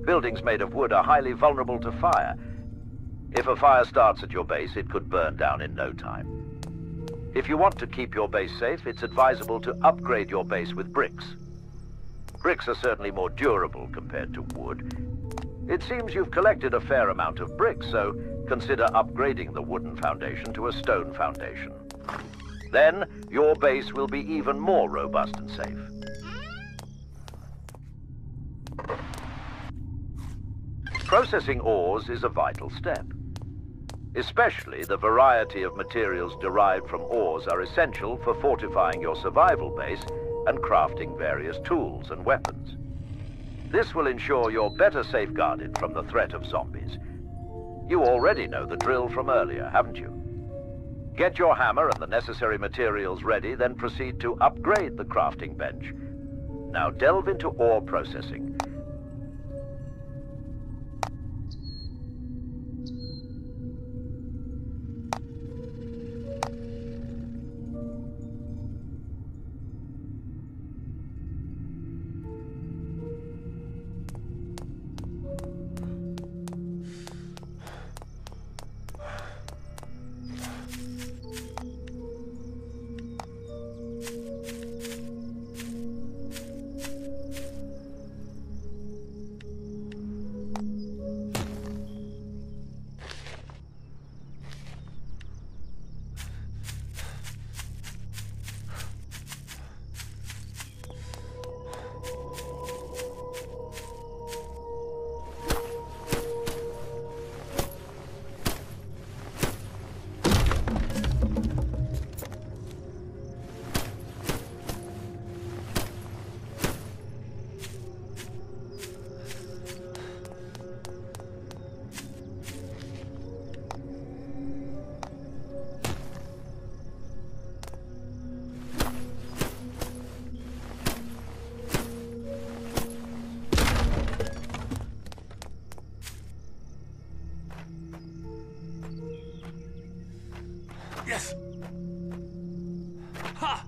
Buildings made of wood are highly vulnerable to fire. If a fire starts at your base, it could burn down in no time. If you want to keep your base safe, it's advisable to upgrade your base with bricks. Bricks are certainly more durable compared to wood. It seems you've collected a fair amount of bricks, so consider upgrading the wooden foundation to a stone foundation. Then, your base will be even more robust and safe. Processing ores is a vital step. Especially the variety of materials derived from ores are essential for fortifying your survival base and crafting various tools and weapons. This will ensure you're better safeguarded from the threat of zombies. You already know the drill from earlier, haven't you? Get your hammer and the necessary materials ready, then proceed to upgrade the crafting bench. Now delve into ore processing.
Yes! Ha!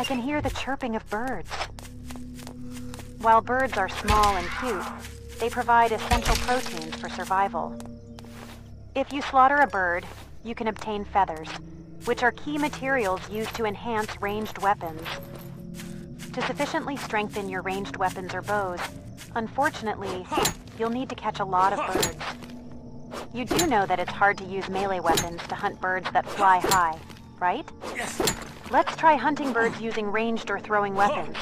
can hear the chirping of birds. While birds are small and cute, they provide essential proteins for survival. If you slaughter a bird, you can obtain feathers, which are key materials used to enhance ranged weapons. To sufficiently strengthen your ranged weapons or bows, unfortunately, you'll need to catch a lot of birds. You do know that it's hard to use melee weapons to hunt birds that fly high, right?
Yes.
Let's try hunting birds using ranged or throwing weapons.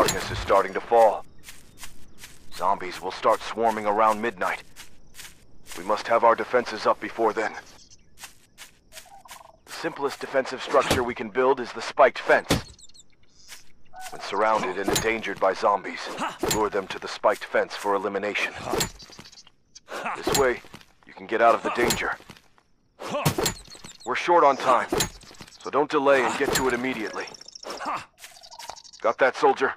darkness is starting to fall. Zombies will start swarming around midnight. We must have our defenses up before then. The simplest defensive structure we can build is the spiked fence. When surrounded and endangered by zombies, lure them to the spiked fence for elimination. This way, you can get out of the danger. We're short on time, so don't delay and get to it immediately. Got that, soldier?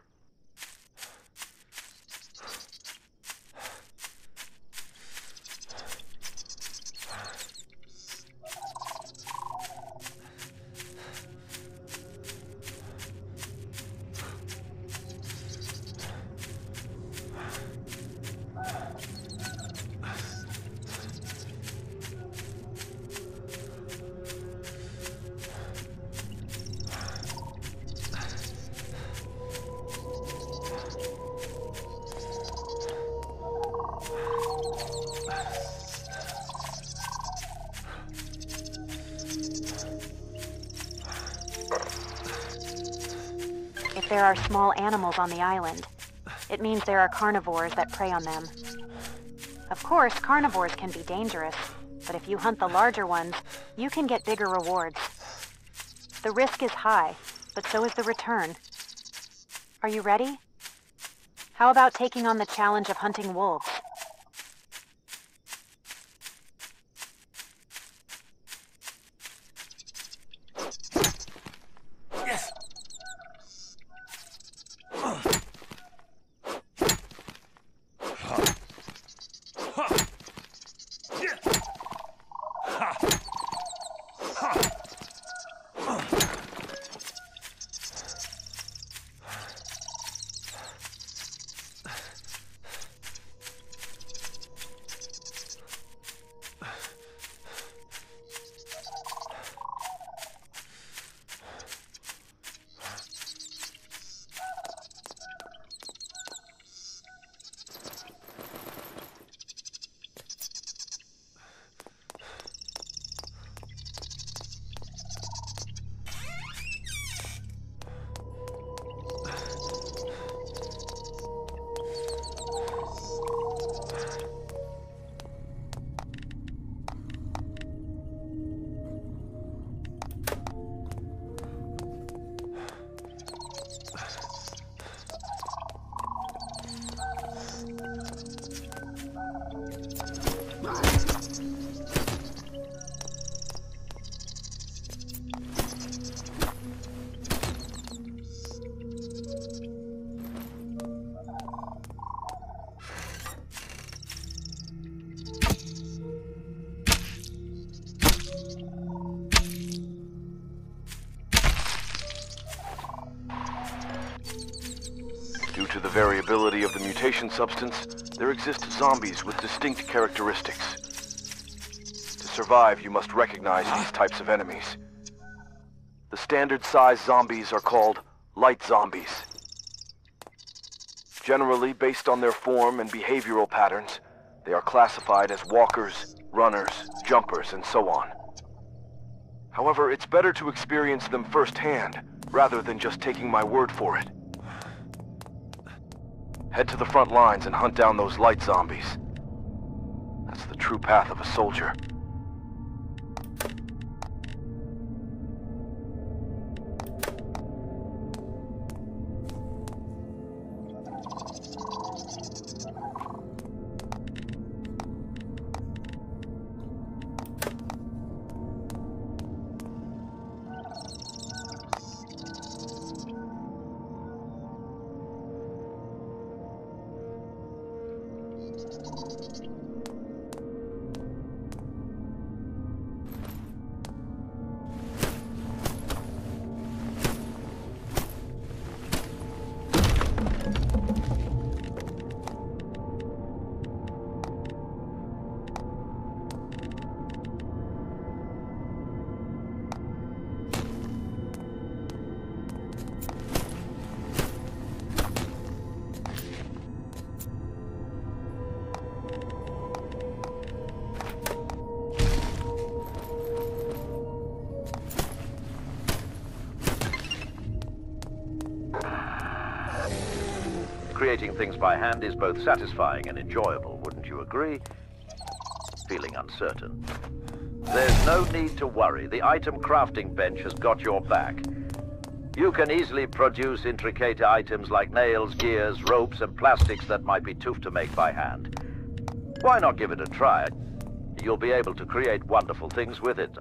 If there are small animals on the island, it means there are carnivores that prey on them. Of course, carnivores can be dangerous, but if you hunt the larger ones, you can get bigger rewards. The risk is high, but so is the return. Are you ready? How about taking on the challenge of hunting wolves?
Yes.
Due to the variability of the mutation substance, there exist zombies with distinct characteristics. To survive, you must recognize these types of enemies. The standard-size zombies are called light zombies. Generally, based on their form and behavioral patterns, they are classified as walkers, runners, jumpers, and so on. However, it's better to experience them firsthand, rather than just taking my word for it. Head to the front lines and hunt down those light zombies. That's the true path of a soldier.
creating things by hand is both satisfying and enjoyable, wouldn't you agree? Feeling uncertain. There's no need to worry. The item crafting bench has got your back. You can easily produce intricate items like nails, gears, ropes, and plastics that might be tough to make by hand. Why not give it a try? You'll be able to create wonderful things with it.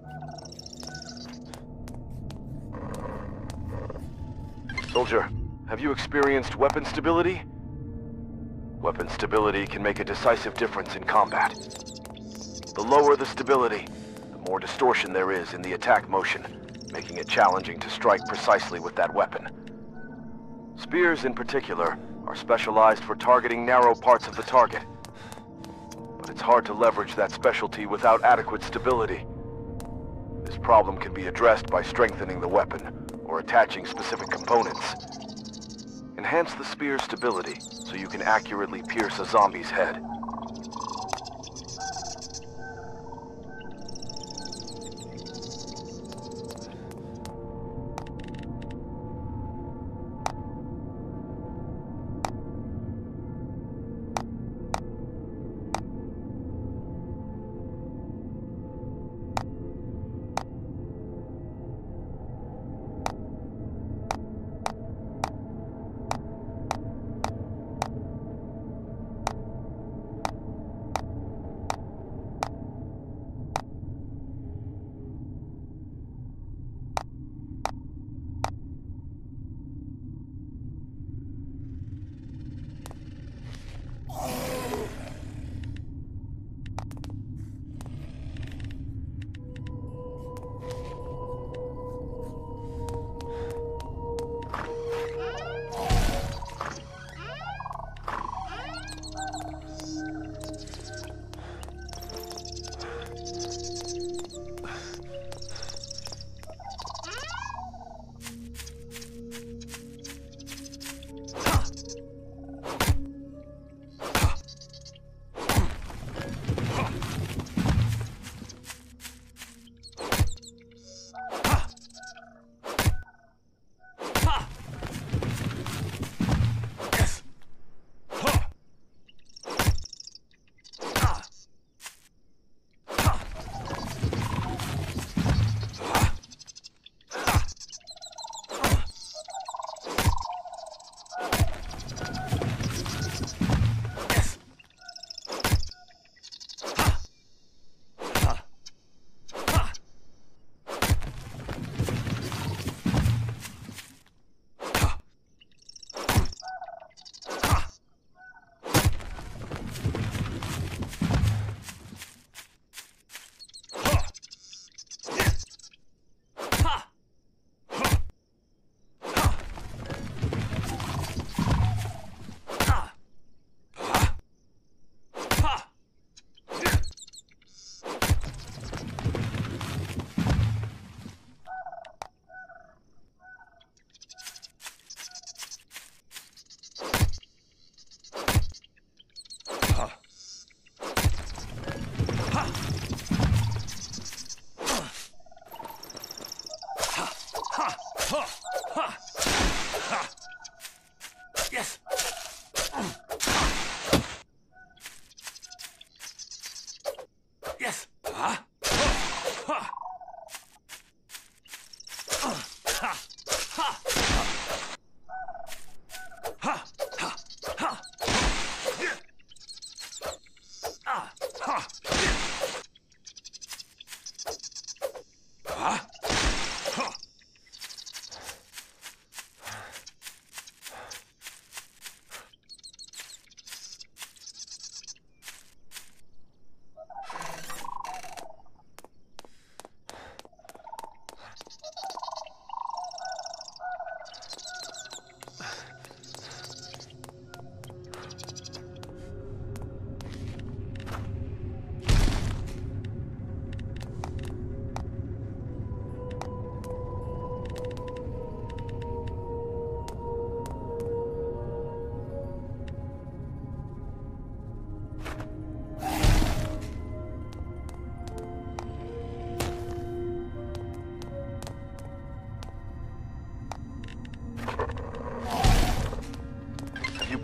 Soldier, have you experienced weapon stability? Weapon stability can make a decisive difference in combat. The lower the stability, the more distortion there is in the attack motion, making it challenging to strike precisely with that weapon. Spears, in particular, are specialized for targeting narrow parts of the target. But it's hard to leverage that specialty without adequate stability. This problem can be addressed by strengthening the weapon, or attaching specific components. Enhance the spear's stability so you can accurately pierce a zombie's head.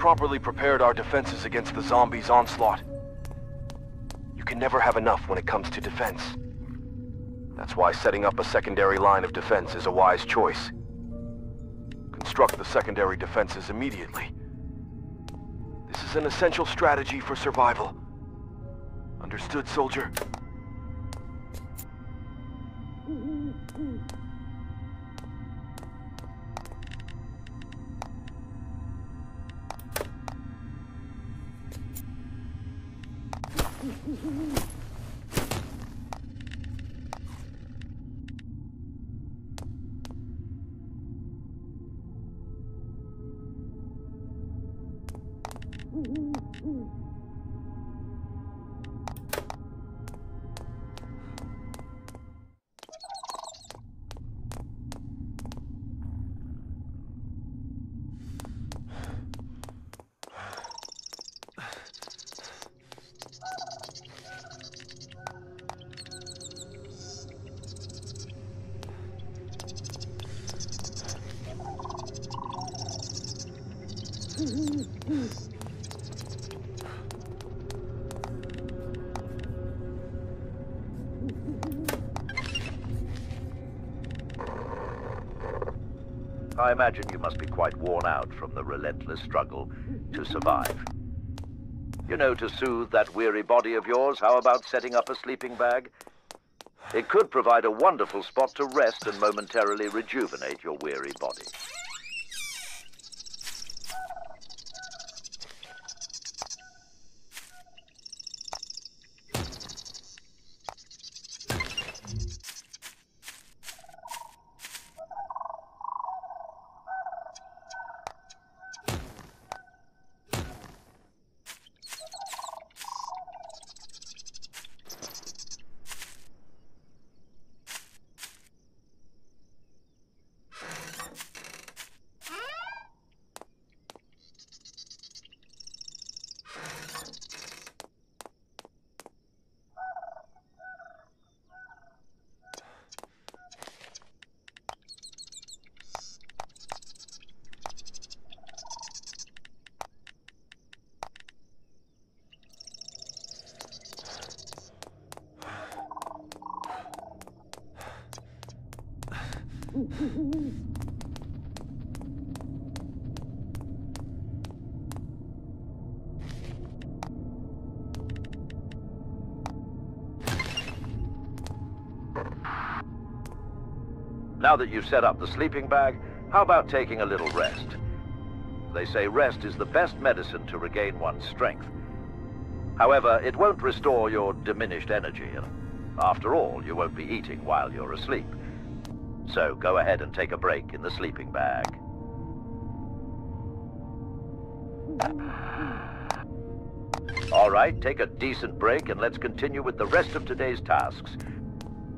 properly prepared our defenses against the zombies' onslaught. You can never have enough when it comes to defense. That's why setting up a secondary line of defense is a wise choice. Construct the secondary defenses immediately. This is an essential strategy for survival. Understood, soldier?
I imagine you must be quite worn out from the relentless struggle to survive. You know, to soothe that weary body of yours, how about setting up a sleeping bag? It could provide a wonderful spot to rest and momentarily rejuvenate your weary body. Now that you've set up the sleeping bag, how about taking a little rest? They say rest is the best medicine to regain one's strength. However, it won't restore your diminished energy. After all, you won't be eating while you're asleep. So go ahead and take a break in the sleeping bag. All right, take a decent break and let's continue with the rest of today's tasks.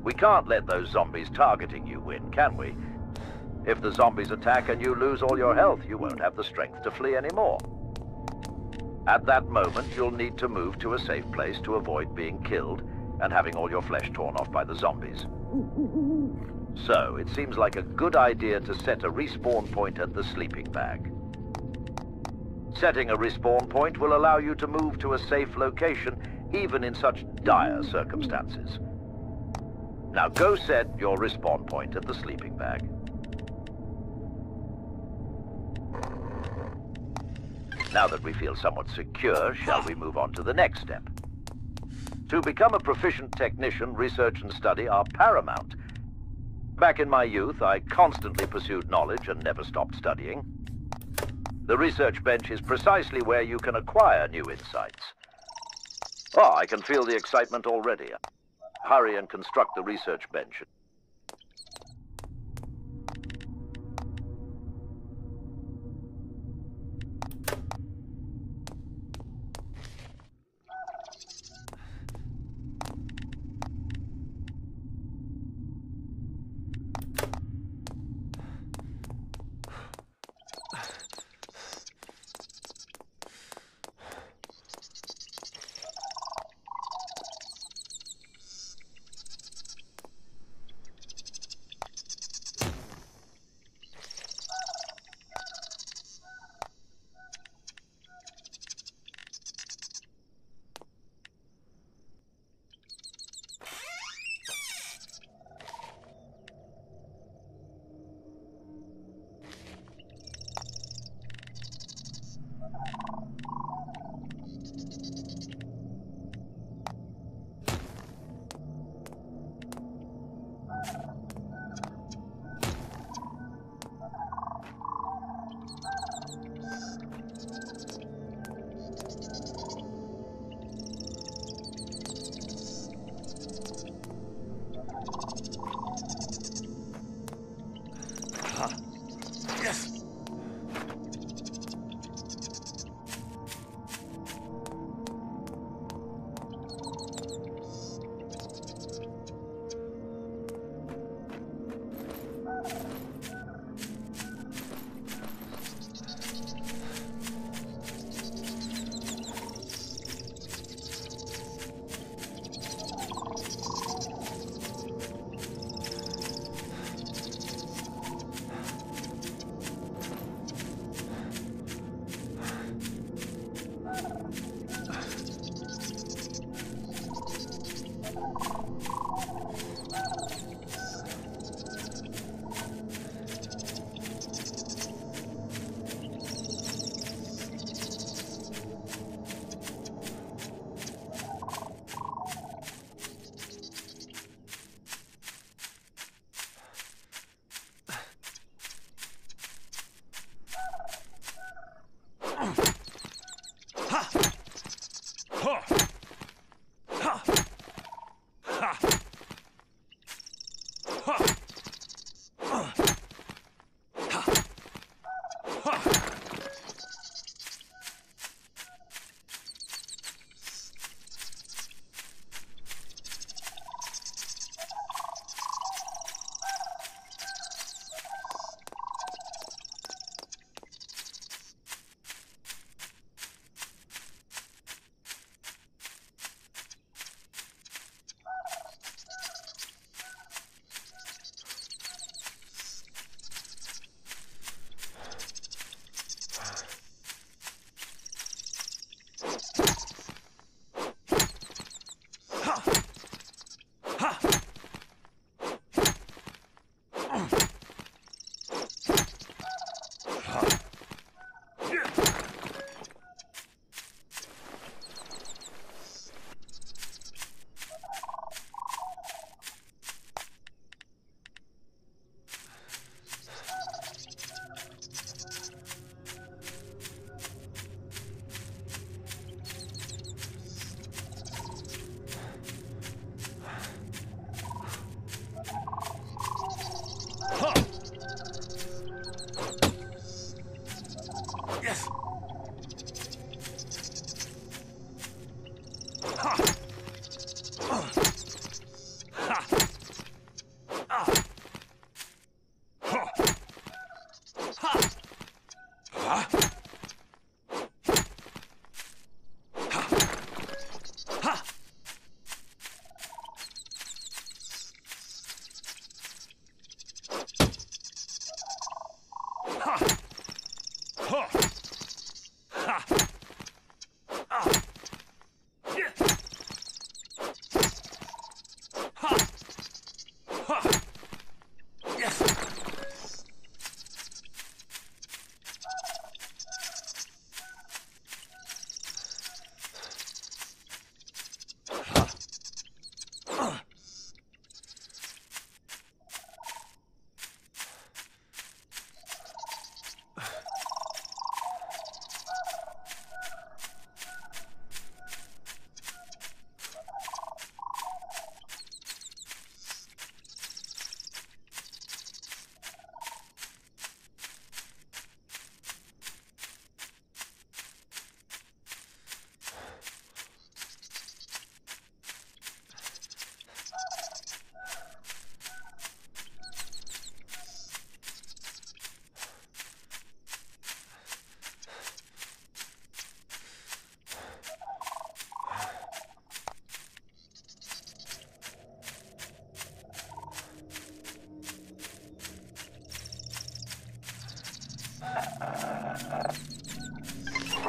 We can't let those zombies targeting you win, can we? If the zombies attack and you lose all your health, you won't have the strength to flee anymore. At that moment, you'll need to move to a safe place to avoid being killed and having all your flesh torn off by the zombies. So, it seems like a good idea to set a respawn point at the sleeping bag. Setting a respawn point will allow you to move to a safe location, even in such dire circumstances. Now go set your respawn point at the sleeping bag. Now that we feel somewhat secure, shall we move on to the next step? To become a proficient technician, research and study are paramount. Back in my youth, I constantly pursued knowledge and never stopped studying. The research bench is precisely where you can acquire new insights. Oh, I can feel the excitement already. Hurry and construct the research bench.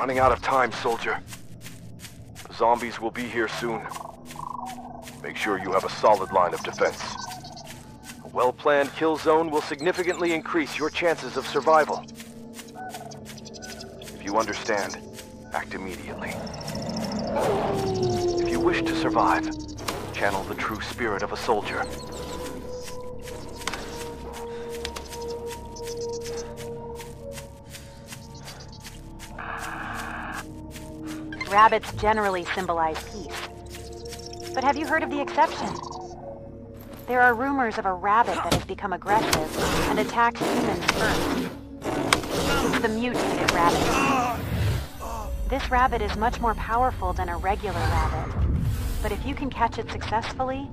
running out of time, soldier. The zombies will be here soon. Make sure you have a solid line of defense. A well-planned kill zone will significantly increase your chances of survival. If you understand, act immediately. If you wish to survive, channel the true spirit of a soldier.
Rabbits generally symbolize peace. But have you heard of the exception? There are rumors of a rabbit that has become aggressive and attacks humans first. It's the mutated rabbit. This rabbit is much more powerful than a regular rabbit. But if you can catch it successfully,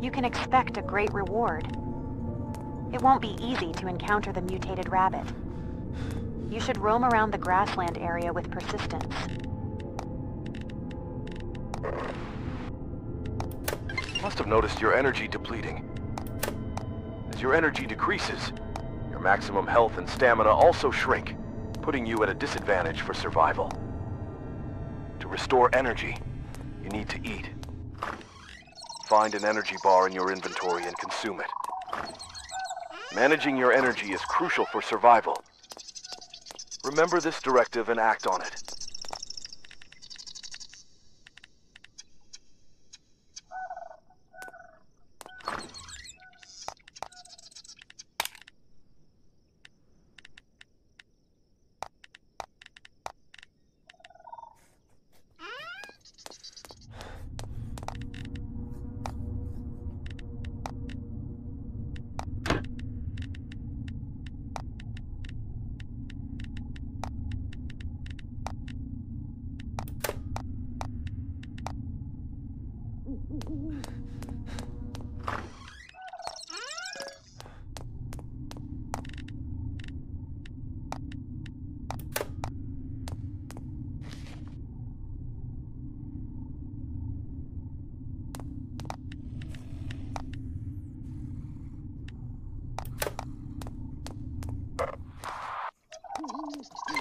you can expect a great reward. It won't be easy to encounter the mutated rabbit. You should roam around the grassland area with persistence.
You must have noticed your energy depleting. As your energy decreases, your maximum health and stamina also shrink, putting you at a disadvantage for survival. To restore energy, you need to eat. Find an energy bar in your inventory and consume it. Managing your energy is crucial for survival. Remember this directive and act on it.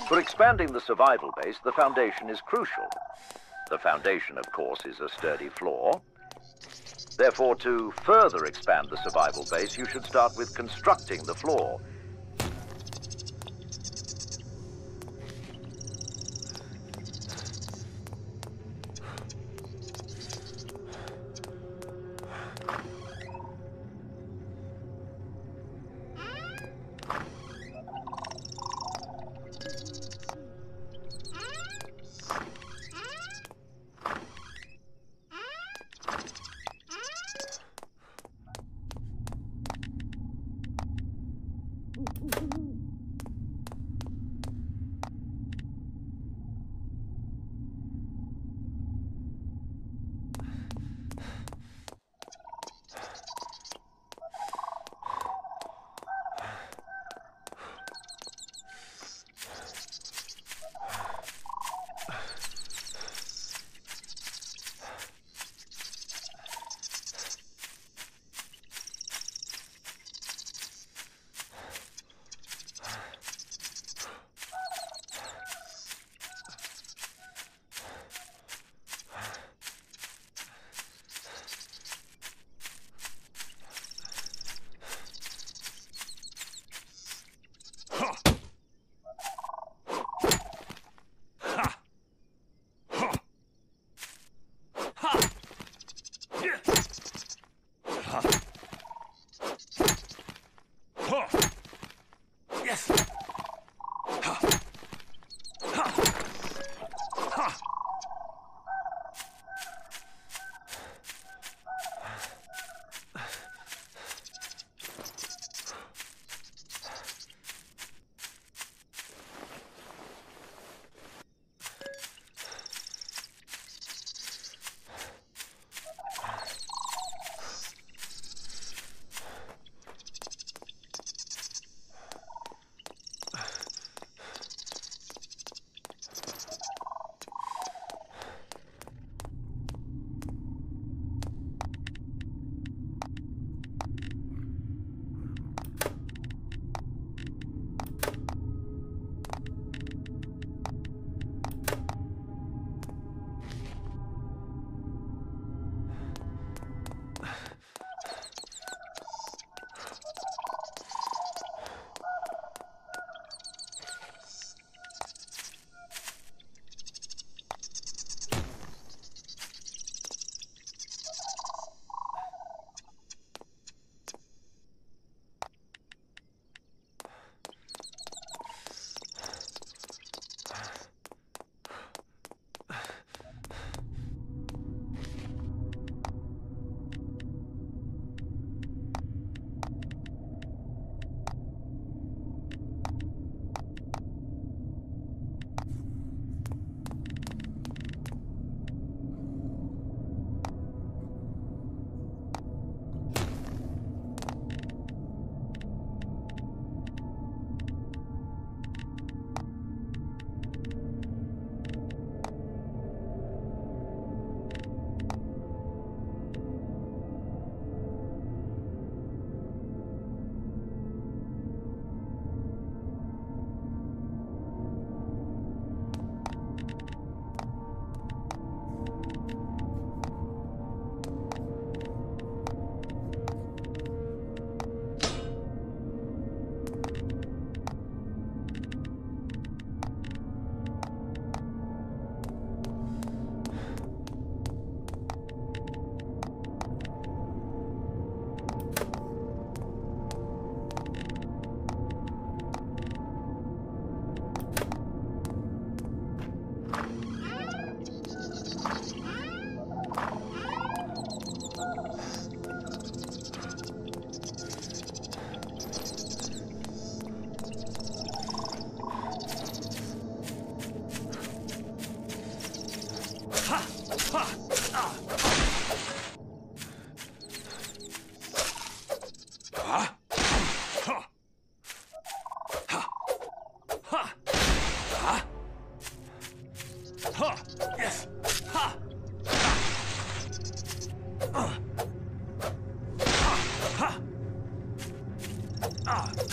For expanding the survival base, the foundation is crucial. The foundation, of course, is a sturdy floor. Therefore, to further expand the survival base, you should start with constructing the floor.
Yes.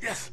Yes.